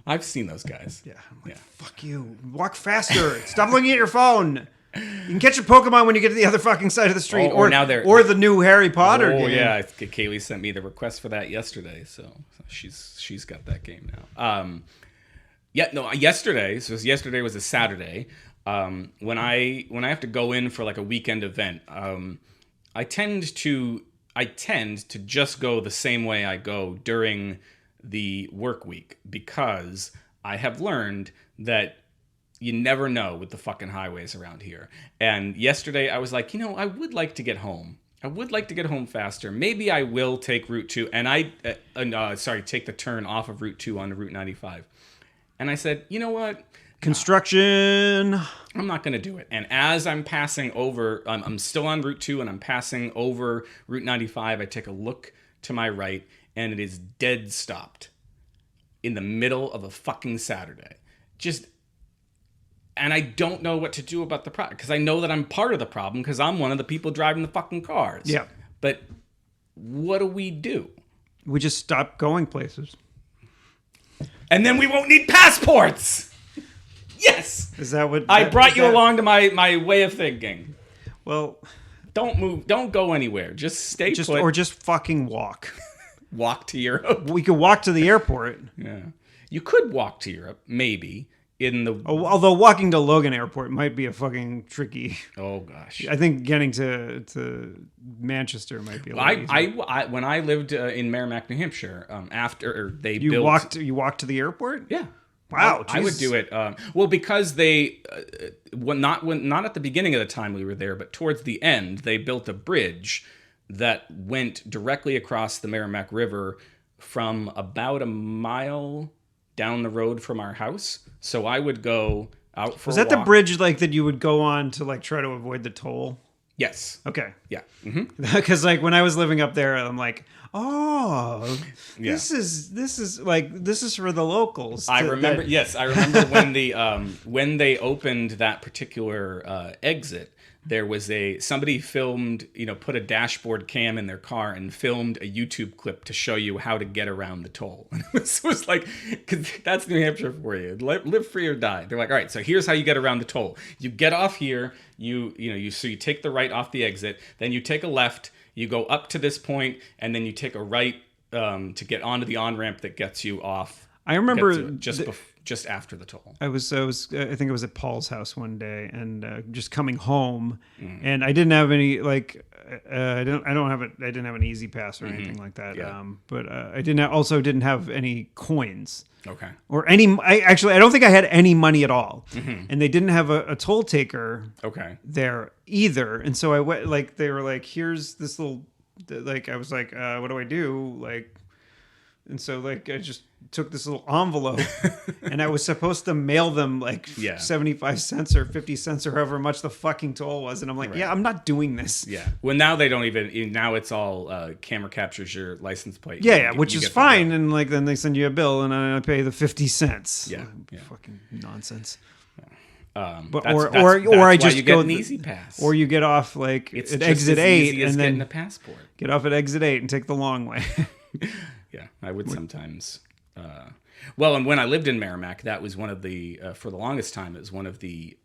Speaker 1: I've seen those guys.
Speaker 2: Yeah, I'm like, fuck you, walk faster, stop looking at your phone. You can catch a Pokemon when you get to the other fucking side of the street, or the new Harry Potter game.
Speaker 1: Yeah, Kaylee sent me the request for that yesterday, so she's got that game now. Yesterday. So yesterday was a Saturday. When I have to go in for like a weekend event, I tend to just go the same way I go during the work week because I have learned that you never know with the fucking highways around here. And yesterday I was like, I would like to get home. I would like to get home faster. Maybe I will take Route 2 and take the turn off of Route 2 onto Route 95. And I said, you know what?
Speaker 2: Construction.
Speaker 1: I'm not going to do it. And as I'm passing over, I'm still on Route 2 and I'm passing over Route 95. I take a look to my right and it is dead stopped in the middle of a fucking Saturday. And I don't know what to do about the problem because I know that I'm part of the problem because I'm one of the people driving the fucking cars.
Speaker 2: Yeah.
Speaker 1: But what do?
Speaker 2: We just stop going places.
Speaker 1: And then we won't need passports. Yes.
Speaker 2: Is that what...
Speaker 1: I brought you along to my way of thinking.
Speaker 2: Well...
Speaker 1: Don't move. Don't go anywhere. Just stay put.
Speaker 2: Or just fucking walk.
Speaker 1: Walk to Europe.
Speaker 2: We could walk to the airport.
Speaker 1: Yeah. You could walk to Europe, maybe.
Speaker 2: Although walking to Logan Airport might be a fucking tricky.
Speaker 1: Oh gosh,
Speaker 2: I think getting to Manchester might be a lot easier.
Speaker 1: When I lived in Merrimack, New Hampshire, after they
Speaker 2: you walked to the airport.
Speaker 1: Yeah,
Speaker 2: wow.
Speaker 1: I would do it. Because they not at the beginning of the time we were there, but towards the end, they built a bridge that went directly across the Merrimack River from about a mile down the road from our house. So I would go out for a walk.
Speaker 2: Was that the bridge like that you would go on to like try to avoid the toll?
Speaker 1: Yes.
Speaker 2: Okay.
Speaker 1: Yeah.
Speaker 2: Because like when I was living up there, I'm like, oh, this is for the locals.
Speaker 1: I remember. Yes, I remember when they opened that particular exit. There was somebody filmed, put a dashboard cam in their car and filmed a YouTube clip to show you how to get around the toll. And it was like, because that's New Hampshire for you. Live free or die. They're like, all right, so here's how you get around the toll. You get off here. You take the right off the exit. Then you take a left. You go up to this point, and then you take a right to get onto the on-ramp that gets you off.
Speaker 2: I remember
Speaker 1: just after the toll.
Speaker 2: I think it was at Paul's house one day, and just coming home, and I didn't have any I didn't have an Easy Pass or anything like that.
Speaker 1: Yeah.
Speaker 2: But I didn't have any coins.
Speaker 1: Okay.
Speaker 2: Or any. I don't think I had any money at all, and they didn't have a toll taker.
Speaker 1: Okay.
Speaker 2: There either, and so I went. Like they were like, "Here's this little." Like I was like, "What do I do?" Like, and so like I just took this little envelope, and I was supposed to mail them like 75 cents or 50 cents or however much the fucking toll was, and I'm like, "Yeah, I'm not doing this."
Speaker 1: Yeah. Well, now they don't even. Now it's all camera captures your license plate.
Speaker 2: Yeah, which is fine, and like then they send you a bill, and I pay the 50 cents.
Speaker 1: Yeah.
Speaker 2: Fucking nonsense.
Speaker 1: But
Speaker 2: or I just
Speaker 1: get an Easy Pass,
Speaker 2: or you get off like
Speaker 1: it's
Speaker 2: at exit 8 and then
Speaker 1: getting a passport.
Speaker 2: Get off at exit 8 and take the long way.
Speaker 1: Yeah, I would sometimes. Well, and when I lived in Merrimack, that was one of the for the longest time. It was one of the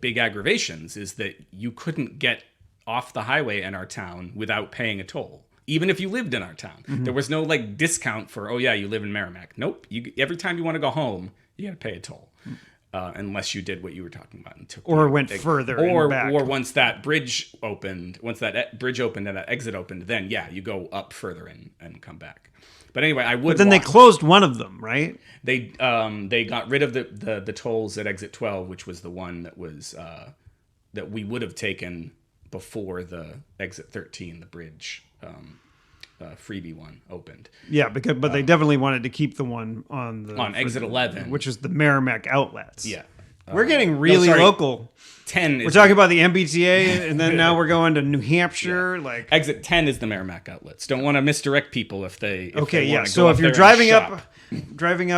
Speaker 1: big aggravations is that you couldn't get off the highway in our town without paying a toll. Even if you lived in our town, there was no like discount for you live in Merrimack. Nope, every time you want to go home, you got to pay a toll. Unless you did what you were talking about and took
Speaker 2: went further
Speaker 1: or
Speaker 2: back.
Speaker 1: Or once that bridge opened, and that exit opened, then you go up further and come back. But anyway, I would.
Speaker 2: But then they closed one of them, right?
Speaker 1: They got rid of the tolls at exit 12, which was the one that was that we would have taken before the exit 13, the bridge. Freebie one opened.
Speaker 2: Yeah, but they definitely wanted to keep the one on
Speaker 1: exit 11,
Speaker 2: which is the Merrimack outlets.
Speaker 1: Yeah,
Speaker 2: we're getting really local.
Speaker 1: 10.
Speaker 2: We're talking about the MBTA, and then now we're going to New Hampshire. Yeah. Like
Speaker 1: exit 10 is the Merrimack outlets. Don't want to misdirect people if they.
Speaker 2: So if you're driving up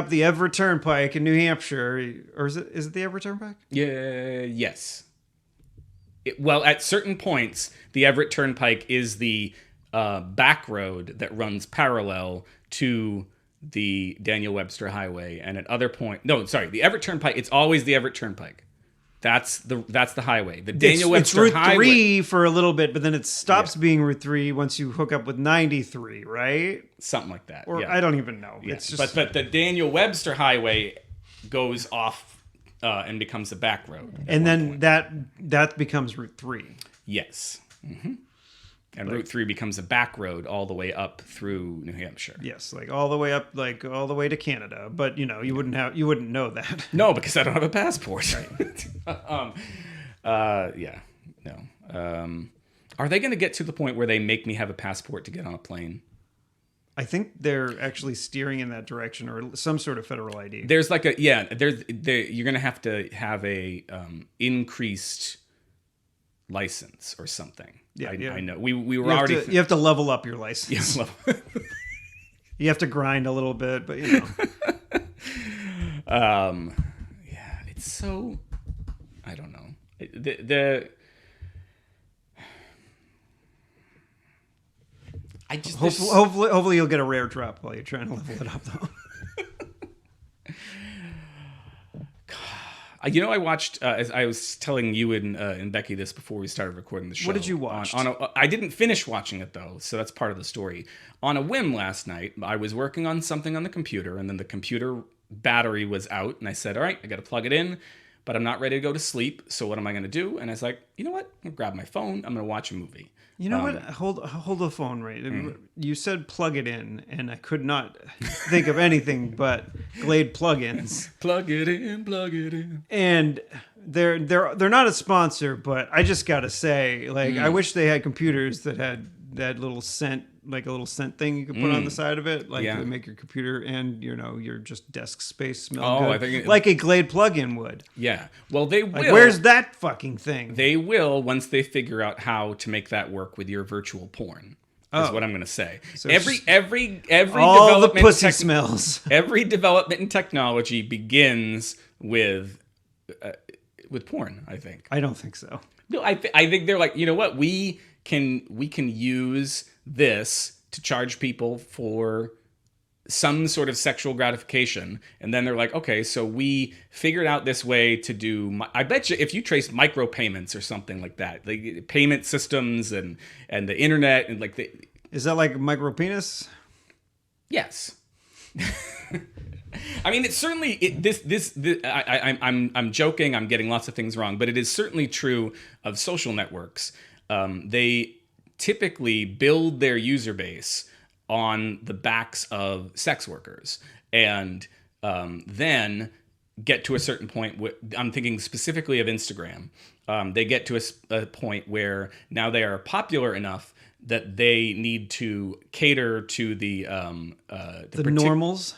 Speaker 2: the Everett Turnpike in New Hampshire, or is it the Everett Turnpike?
Speaker 1: Yeah. Yes. Well, at certain points, the Everett Turnpike is the back road that runs parallel to the Daniel Webster Highway, and at other point, the Everett Turnpike. It's always the Everett Turnpike. That's the highway. The Daniel Webster
Speaker 2: Route
Speaker 1: Highway.
Speaker 2: 3 for a little bit, but then it stops being Route 3 once you hook up with 93, right?
Speaker 1: Something like that.
Speaker 2: Or I don't even know.
Speaker 1: Yeah.
Speaker 2: It's just...
Speaker 1: But the Daniel Webster Highway goes off and becomes a back road.
Speaker 2: And then that becomes Route 3.
Speaker 1: Yes. Mm-hmm. And Route 3 becomes a back road all the way up through New Hampshire.
Speaker 2: Yes, like all the way up, like all the way to Canada. But you wouldn't know that.
Speaker 1: No, because I don't have a passport.
Speaker 2: Right.
Speaker 1: No. Are they going to get to the point where they make me have a passport to get on a plane?
Speaker 2: I think they're actually steering in that direction, or some sort of federal ID.
Speaker 1: There's like you're going to have a increased license or something.
Speaker 2: Yeah,
Speaker 1: I know. We were already.
Speaker 2: You have to level up your license.
Speaker 1: Yeah,
Speaker 2: you have to grind a little bit, but
Speaker 1: it's so. I don't know. I just
Speaker 2: hopefully you'll get a rare drop while you're trying to level it up, though.
Speaker 1: I watched, as I was telling you and Becky this before we started recording the show.
Speaker 2: What did you watch?
Speaker 1: I didn't finish watching it, though, so that's part of the story. On a whim last night, I was working on something on the computer, and then the computer battery was out, and I said, all right, I got to plug it in, but I'm not ready to go to sleep, so what am I going to do? And I was like, you know what? I'm going to grab my phone. I'm going to watch a movie.
Speaker 2: You know what? Hold the phone right. You said plug it in, and I could not think of anything but Glade plugins.
Speaker 1: Plug it in.
Speaker 2: And they're not a sponsor, but I just gotta say, like, I wish they had computers that had that little scent like a little scent thing you can put on the side of it, like
Speaker 1: Yeah.
Speaker 2: to make your computer and your just desk space smell
Speaker 1: Oh, I
Speaker 2: good,
Speaker 1: think
Speaker 2: like a Glade plug-in would.
Speaker 1: Yeah. Well, they will.
Speaker 2: Like, where's that fucking thing?
Speaker 1: They will once they figure out how to make that work with your virtual porn. Is what I'm going to say. So every
Speaker 2: all
Speaker 1: development
Speaker 2: the pussy smells.
Speaker 1: Every development in technology begins with porn. I think.
Speaker 2: I don't think so.
Speaker 1: No, I think they're like, you know what, we can use this to charge people for some sort of sexual gratification, and then they're like, okay, so we figured out this way to do. I bet you, if you trace micropayments or something like that, like payment systems and the internet and like the.
Speaker 2: Is that like micro penis?
Speaker 1: Yes. I mean, it's certainly I'm joking. I'm getting lots of things wrong, but it is certainly true of social networks. They typically build their user base on the backs of sex workers, and then get to a certain point. I'm thinking specifically of Instagram. They get to a point where now they are popular enough that they need to cater to the
Speaker 2: normals,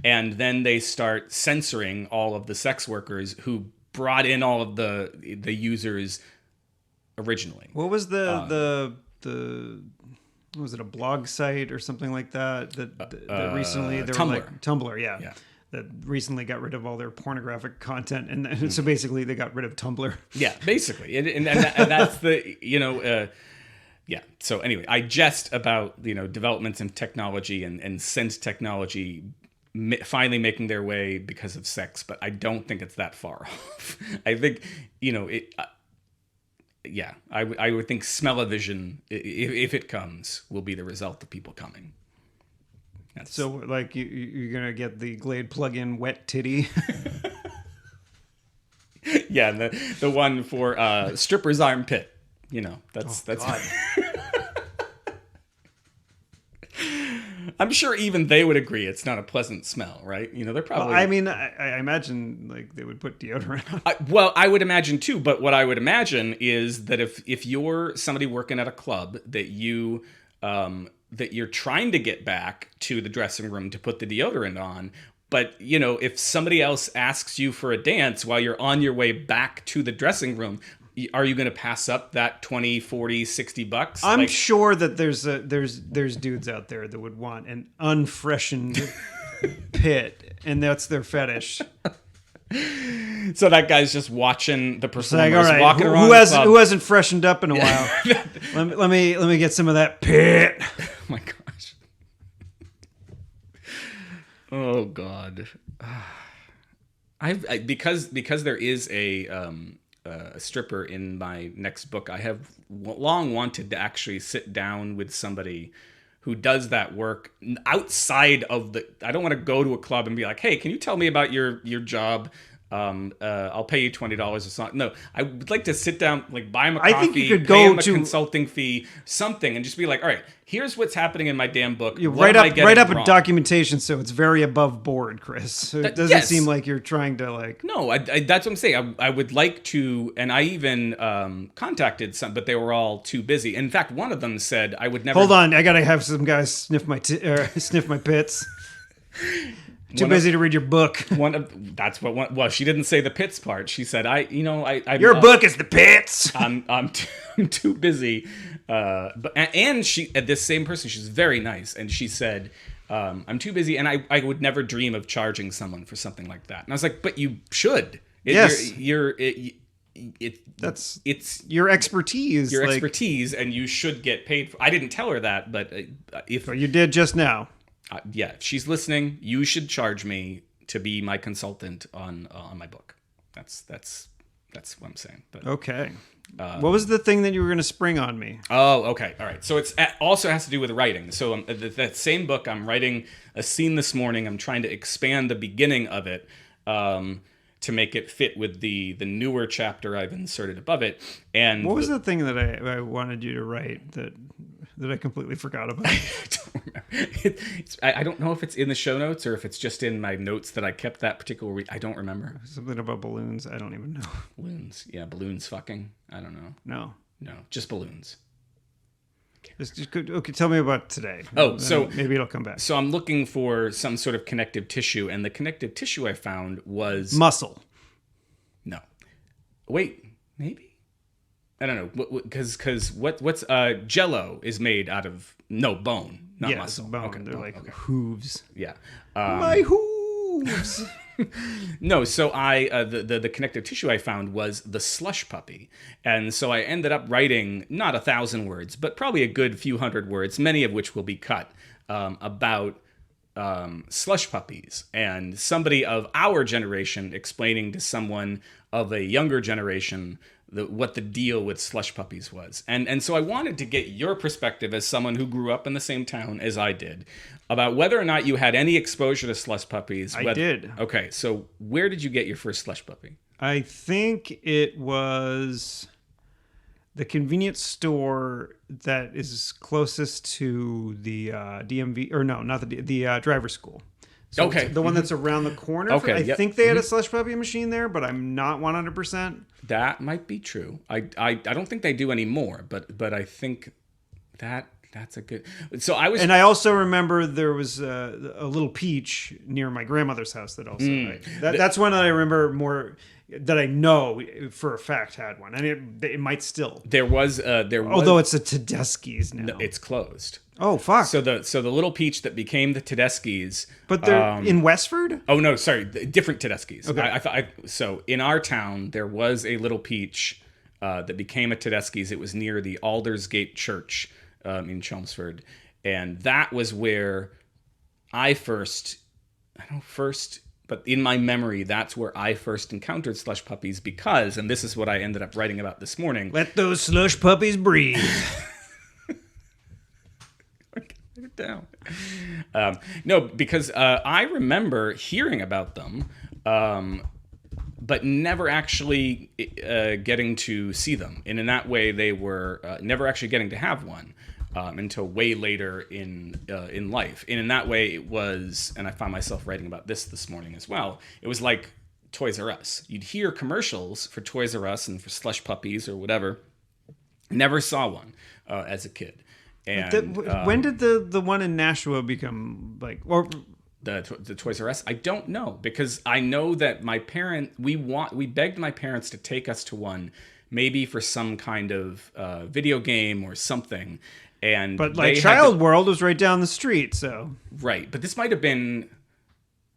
Speaker 1: and then they start censoring all of the sex workers who brought in all of the users originally.
Speaker 2: What was the was it a blog site or something like that that recently they
Speaker 1: Tumblr.
Speaker 2: were like Tumblr, yeah. That recently got rid of all their pornographic content, and so basically they got rid of Tumblr.
Speaker 1: Yeah, basically, and that's the yeah. So anyway, I jest about developments in technology and sense technology finally making their way because of sex, but I don't think it's that far off. I think it. Yeah, I would think smell-o-vision, if it comes, will be the result of people coming.
Speaker 2: So, like, you're going to get the Glade plug-in wet titty?
Speaker 1: Yeah, the one for stripper's armpit. That's...
Speaker 2: God.
Speaker 1: I'm sure even they would agree it's not a pleasant smell, right? They're probably...
Speaker 2: Well, I mean, I imagine, like, they would put deodorant on.
Speaker 1: I would imagine, too. But what I would imagine is that if you're somebody working at a club that you're trying to get back to the dressing room to put the deodorant on, but, if somebody else asks you for a dance while you're on your way back to the dressing room, are you going to pass up that 20, 40, 60 bucks?
Speaker 2: I'm sure that there's dudes out there that would want an unfreshened pit, and that's their fetish.
Speaker 1: So that guy's just watching the performers
Speaker 2: like, all right,
Speaker 1: walking around.
Speaker 2: Who hasn't freshened up in a while? let me get some of that pit.
Speaker 1: Oh my gosh. Oh God. Because there is a stripper in my next book, I have long wanted to actually sit down with somebody who does that work outside of I don't want to go to a club and be like, hey, can you tell me about your job? I'll pay you $20 or something. No, I would like to sit down, like buy him a coffee,
Speaker 2: I think you could
Speaker 1: pay
Speaker 2: go
Speaker 1: him a
Speaker 2: to
Speaker 1: consulting fee, something, and just be like, all right, here's what's happening in my damn book.
Speaker 2: Write up a documentation so it's very above board, Chris. So it doesn't seem like you're trying to like.
Speaker 1: No, that's what I'm saying. I would like to, and I even contacted some, but they were all too busy. In fact, one of them said I would never.
Speaker 2: Hold on, I gotta have some guys sniff my pits. Too busy to read your book.
Speaker 1: Well, she didn't say the pits part. She said,
Speaker 2: your book is the pits.
Speaker 1: I'm too busy. And this same person, she's very nice, and she said, I'm too busy, and I would never dream of charging someone for something like that. And I was like, but you should.
Speaker 2: Yes.
Speaker 1: It's
Speaker 2: your expertise.
Speaker 1: Your expertise, and you should get paid for. I didn't tell her that, but if
Speaker 2: you did just now.
Speaker 1: Yeah, if she's listening, you should charge me to be my consultant on my book. That's what I'm saying. But,
Speaker 2: okay. What was the thing that you were going to spring on me?
Speaker 1: Oh, okay. All right. So it also has to do with writing. So that same book, I'm writing a scene this morning. I'm trying to expand the beginning of it to make it fit with the newer chapter I've inserted above it. And
Speaker 2: what was the thing that I wanted you to write that I completely forgot about?
Speaker 1: I don't remember. I don't know if it's in the show notes or if it's just in my notes that I kept that particular week. I don't remember.
Speaker 2: Something about balloons. I don't even know.
Speaker 1: Balloons. Yeah, balloons fucking. I don't know.
Speaker 2: No,
Speaker 1: just balloons.
Speaker 2: Okay, tell me about today.
Speaker 1: Oh, so
Speaker 2: maybe it'll come back.
Speaker 1: So I'm looking for some sort of connective tissue, and the connective tissue I found was
Speaker 2: muscle.
Speaker 1: No, wait, maybe I don't know because what's Jello is made out of bone, not muscle.
Speaker 2: Bone.
Speaker 1: Okay,
Speaker 2: they're hooves.
Speaker 1: Yeah,
Speaker 2: my hooves.
Speaker 1: No, so the connective tissue I found was the slush puppy, and so I ended up writing not 1,000 words, but probably a good few hundred words, many of which will be cut, about slush puppies, and somebody of our generation explaining to someone of a younger generation what the deal with slush puppies was. And so I wanted to get your perspective as someone who grew up in the same town as I did about whether or not you had any exposure to slush puppies.
Speaker 2: I did.
Speaker 1: Okay, so where did you get your first slush puppy?
Speaker 2: I think it was the convenience store that is closest to the DMV, or no, not the driver's school. So
Speaker 1: okay.
Speaker 2: The one that's around the corner.
Speaker 1: Okay.
Speaker 2: I think they had a slush puppy machine there, but I'm not 100%.
Speaker 1: That might be true. I don't think they do anymore, but I think that's a good. So I was,
Speaker 2: and I also remember there was a little peach near my grandmother's house that also. That's one that I remember more. That I know for a fact had one, and it might still.
Speaker 1: There was,
Speaker 2: although it's a Tedeschi's now.
Speaker 1: No, it's closed.
Speaker 2: Oh fuck!
Speaker 1: So the little peach that became the Tedeschi's,
Speaker 2: but they're in Westford.
Speaker 1: Oh no, sorry, different Tedeschi's.
Speaker 2: Okay.
Speaker 1: I thought so. In our town, there was a little peach that became a Tedeschi's. It was near the Aldersgate Church in Chelmsford, and that was where I first. But in my memory, that's where I first encountered slush puppies because, and this is what I ended up writing about this morning.
Speaker 2: Let those slush puppies breathe.
Speaker 1: Get it down. No, because I remember hearing about them, but never actually getting to see them. And in that way, they were never actually getting to have one. Until way later in life. And in that way, it was, and I found myself writing about this morning as well, it was like Toys R Us. You'd hear commercials for Toys R Us and for slush puppies or whatever. Never saw one as a kid. And
Speaker 2: when did the one in Nashua become like, or
Speaker 1: the Toys R Us? I don't know, because I know that we begged my parents to take us to one, maybe for some kind of video game or something.
Speaker 2: But like Child World was right down the street, so
Speaker 1: right. But this might have been,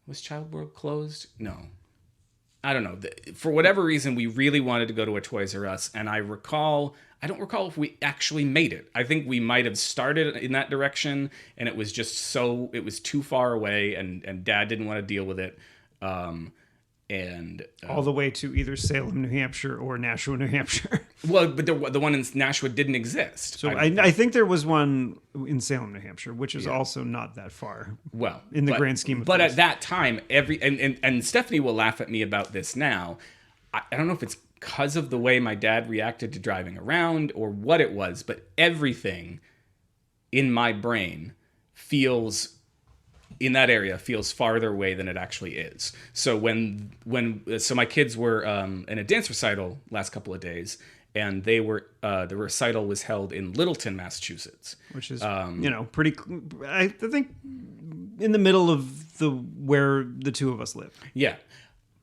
Speaker 1: was Child World closed? No, I don't know. For whatever reason, we really wanted to go to a Toys R Us, and I don't recall if we actually made it. I think we might have started in that direction, and it was just it was too far away, and Dad didn't want to deal with it. And
Speaker 2: all the way to either Salem, New Hampshire, or Nashua, New Hampshire.
Speaker 1: Well, but the one in Nashua didn't exist.
Speaker 2: So I think there was one in Salem, New Hampshire, which is also not that far.
Speaker 1: Well,
Speaker 2: in the grand scheme of
Speaker 1: things. But
Speaker 2: things.
Speaker 1: at that time, and Stephanie will laugh at me about this now. I don't know if it's because of the way my dad reacted to driving around or what it was, but everything in my brain in that area feels farther away than it actually is. So so my kids were in a dance recital last couple of days, and the recital was held in Littleton, Massachusetts,
Speaker 2: which is pretty. I think in the middle of where the two of us live.
Speaker 1: Yeah,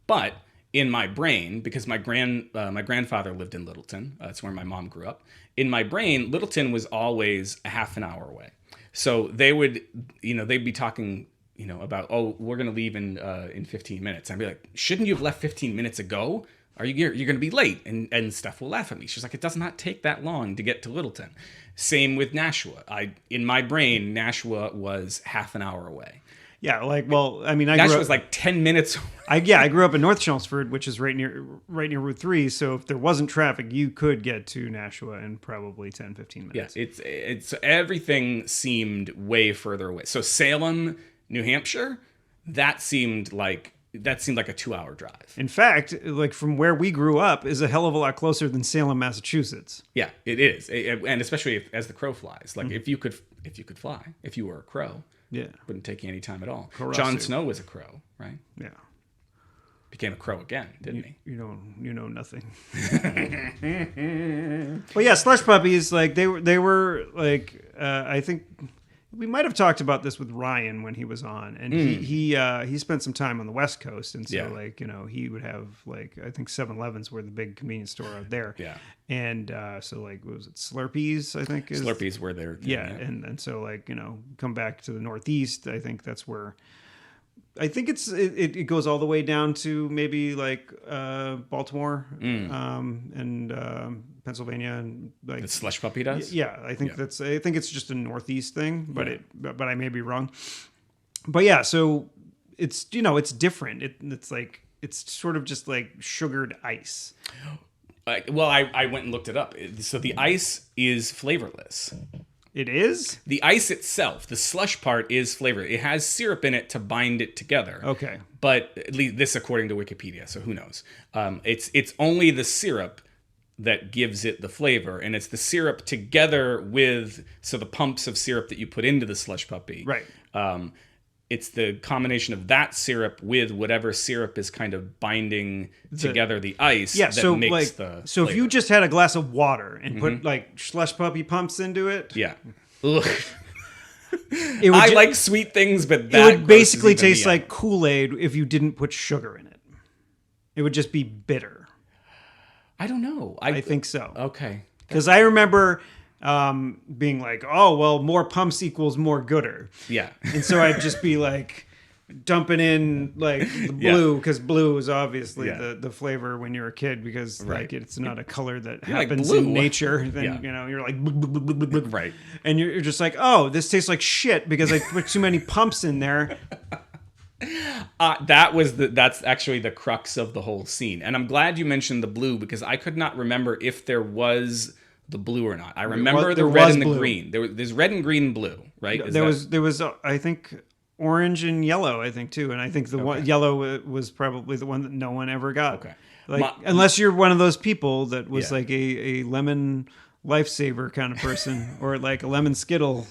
Speaker 1: but in my brain, because my grandfather lived in Littleton, that's where my mom grew up. In my brain, Littleton was always a half an hour away. So they'd be talking, about, oh, we're going to leave in 15 minutes. I'd be like, shouldn't you have left 15 minutes ago? You're going to be late. And Steph will laugh at me. She's like, it does not take that long to get to Littleton. Same with Nashua. In my brain, Nashua was half an hour away.
Speaker 2: Yeah, Nashua
Speaker 1: was like 10 minutes
Speaker 2: away. I grew up in North Chelmsford, which is right near Route 3. So if there wasn't traffic, you could get to Nashua in probably 10, 15 minutes.
Speaker 1: Yeah, it's everything seemed way further away. So Salem, New Hampshire, that seemed like a 2-hour drive.
Speaker 2: In fact, like from where we grew up is a hell of a lot closer than Salem, Massachusetts.
Speaker 1: Yeah, it is. And especially as the crow flies. Like if you could fly, if you were a crow.
Speaker 2: Yeah.
Speaker 1: Wouldn't take you any time at all.
Speaker 2: Karasu.
Speaker 1: Jon Snow was a crow, right?
Speaker 2: Yeah.
Speaker 1: became a crow again, didn't he?
Speaker 2: You know nothing. Well, yeah, slush puppies, like they were like I think we might have talked about this with Ryan when he was on, and he spent some time on the West Coast, and so like he would have like I think 7-Elevens were the big convenience store out there, and so like what was it, Slurpees? I think
Speaker 1: Slurpees were there,
Speaker 2: and so like come back to the Northeast, I think that's where. I think it goes all the way down to maybe like Baltimore and Pennsylvania, and like
Speaker 1: the slush puppy does.
Speaker 2: Yeah, I think it's just a Northeast thing, but but I may be wrong. But yeah, so it's it's different. It's like it's sort of just like sugared ice.
Speaker 1: Well, I went and looked it up. So the ice is flavorless.
Speaker 2: It is?
Speaker 1: The ice itself, the slush part, is flavored. It has syrup in it to bind it together.
Speaker 2: Okay.
Speaker 1: But at least this according to Wikipedia, so who knows? It's only the syrup that gives it the flavor, and it's the syrup together with the pumps of syrup that you put into the slush puppy.
Speaker 2: Right.
Speaker 1: It's the combination of that syrup with whatever syrup is kind of binding together the ice that makes the
Speaker 2: So
Speaker 1: flavor.
Speaker 2: if you just had a glass of water and put like slush puppy pumps into it.
Speaker 1: Yeah.
Speaker 2: I
Speaker 1: like sweet things, but that
Speaker 2: it would basically taste like Kool-Aid if you didn't put sugar in it. It would just be bitter.
Speaker 1: I don't know.
Speaker 2: I think so.
Speaker 1: Okay.
Speaker 2: Because I remember being like, oh, well, more pumps equals more gooder.
Speaker 1: Yeah.
Speaker 2: And so I'd just be like dumping in like the blue, because blue is obviously the flavor when you're a kid, because like it's not a color that happens in nature. Then you're like
Speaker 1: right,
Speaker 2: and you're just like, oh, this tastes like shit because I put too many pumps in there.
Speaker 1: That's actually the crux of the whole scene, and I'm glad you mentioned the blue because I could not remember if there was the blue or not. I remember the red and the green. There's red and green and blue, right?
Speaker 2: There was I think orange and yellow, I think too, and I think the one yellow was probably the one that no one ever got.
Speaker 1: Okay,
Speaker 2: like unless you're one of those people that was like a lemon lifesaver kind of person, or like a lemon Skittle.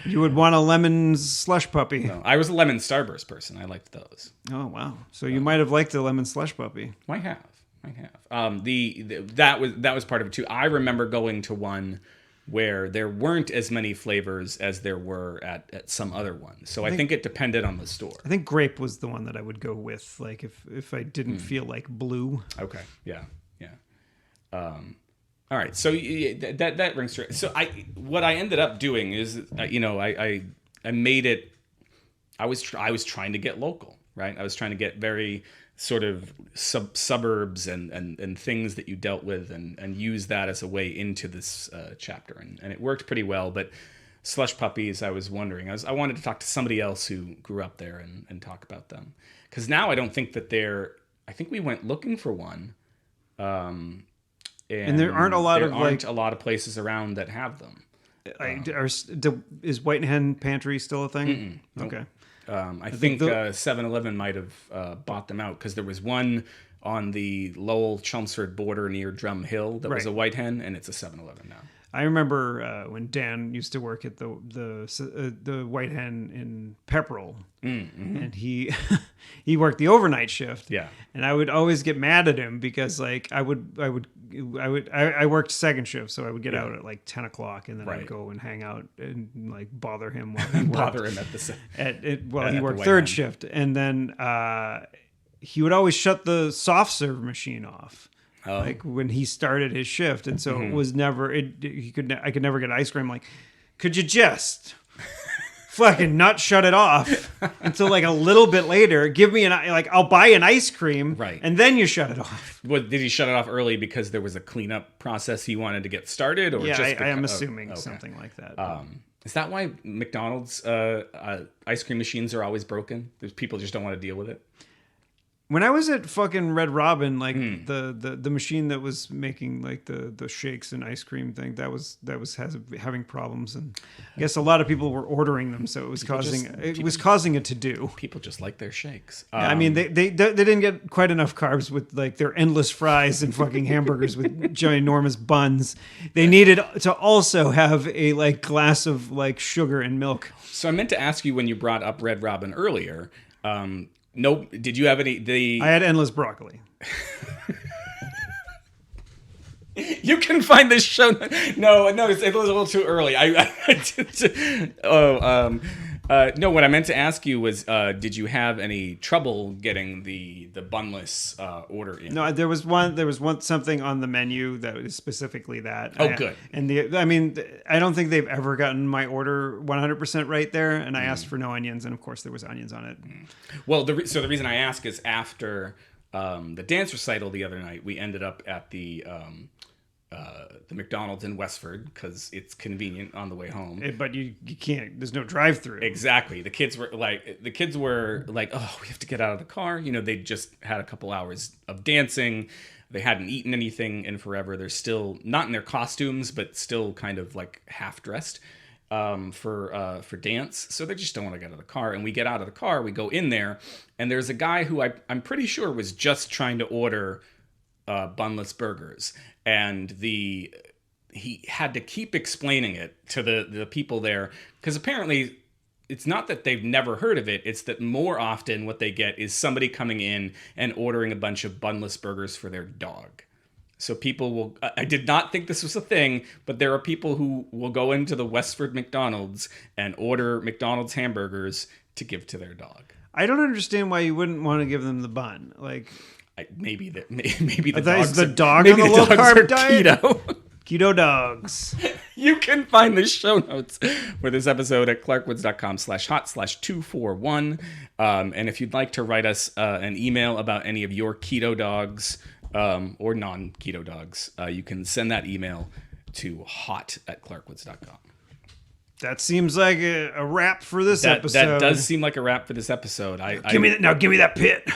Speaker 2: You would want a lemon slush puppy.
Speaker 1: No, I was a lemon Starburst person. I liked those.
Speaker 2: Oh wow! So you might have liked the lemon slush puppy.
Speaker 1: Might have. That was part of it too. I remember going to one where there weren't as many flavors as there were at some other ones. So I think it depended on the store.
Speaker 2: I think grape was the one that I would go with, like if I didn't feel like blue.
Speaker 1: Okay. Yeah. All right. So that rings true. So what I ended up doing is, I made it. I was trying to get local, right? I was trying to get very sort of suburbs and things that you dealt with and use that as a way into this chapter. And it worked pretty well. But slush puppies, I was wondering. I wanted to talk to somebody else who grew up there and talk about them. Because now I don't think that I think we went looking for one. And
Speaker 2: there aren't a lot
Speaker 1: of places around that have them.
Speaker 2: Is White Hen Pantry still a thing? Okay.
Speaker 1: I think 7-Eleven might have bought them out because there was one on the Lowell-Chelmsford border near Drum Hill that was a White Hen, and it's a 7-Eleven now.
Speaker 2: I remember when Dan used to work at the White Hen in Pepperell, and he worked the overnight shift.
Speaker 1: Yeah,
Speaker 2: and I would always get mad at him because like I worked second shift, so I would get out at like 10 o'clock, and then I'd go and hang out and like bother him while he worked he worked third shift, and then he would always shut the soft serve machine off. Oh. Like when he started his shift, and so it was never. I could never get ice cream. Like, could you just fucking not shut it off until like a little bit later? Give me I'll buy an ice cream,
Speaker 1: right?
Speaker 2: And then you shut it off.
Speaker 1: What, did he shut it off early because there was a cleanup process he wanted to get started, or just?
Speaker 2: I am assuming something like that.
Speaker 1: Is that why McDonald's ice cream machines are always broken? People just don't want to deal with it.
Speaker 2: When I was at fucking Red Robin, like the machine that was making like the shakes and ice cream thing, that was having problems, and I guess a lot of people were ordering them, so it was causing a to-do.
Speaker 1: People just like their shakes.
Speaker 2: I mean, they didn't get quite enough carbs with like their endless fries and fucking hamburgers with ginormous buns. They needed to also have a like glass of like sugar and milk.
Speaker 1: So I meant to ask you when you brought up Red Robin earlier. Nope. Did you have any?
Speaker 2: I had endless broccoli.
Speaker 1: You can find this show. No, it was a little too early. No. What I meant to ask you was, did you have any trouble getting the bunless order in?
Speaker 2: No, there was one something on the menu that was specifically that.
Speaker 1: Oh, good.
Speaker 2: And I don't think they've ever gotten my order 100% right there. And I asked for no onions, and of course there was onions on it.
Speaker 1: Well, so the reason I ask is after the dance recital the other night, we ended up at the McDonald's in Westford because it's convenient on the way home.
Speaker 2: But you can't. There's no drive-through.
Speaker 1: Exactly. The kids were like, oh, we have to get out of the car. You know, they just had a couple hours of dancing. They hadn't eaten anything in forever. They're still not in their costumes, but still kind of like half dressed for dance. So they just don't want to get out of the car. And we get out of the car, we go in there, and there's a guy who I'm pretty sure was just trying to order bunless burgers, and he had to keep explaining it to the people there, because apparently it's not that they've never heard of it, it's that more often what they get is somebody coming in and ordering a bunch of bunless burgers for their dog. So people will, I did not think this was a thing, but there are people who will go into the Westford McDonald's and order McDonald's hamburgers to give to their dog.
Speaker 2: I don't understand why you wouldn't want to give them the bun. Like,
Speaker 1: maybe the
Speaker 2: dogs the dog on the low carb diet.
Speaker 1: Keto.
Speaker 2: Keto Dogs.
Speaker 1: You can find the show notes for this episode at clarkwoods.com/hot/241. And if you'd like to write us an email about any of your keto dogs or non-keto dogs, you can send that email to hot@clarkwoods.com.
Speaker 2: That seems like a wrap for this episode.
Speaker 1: That does seem like a wrap for this episode.
Speaker 2: Give me that pit.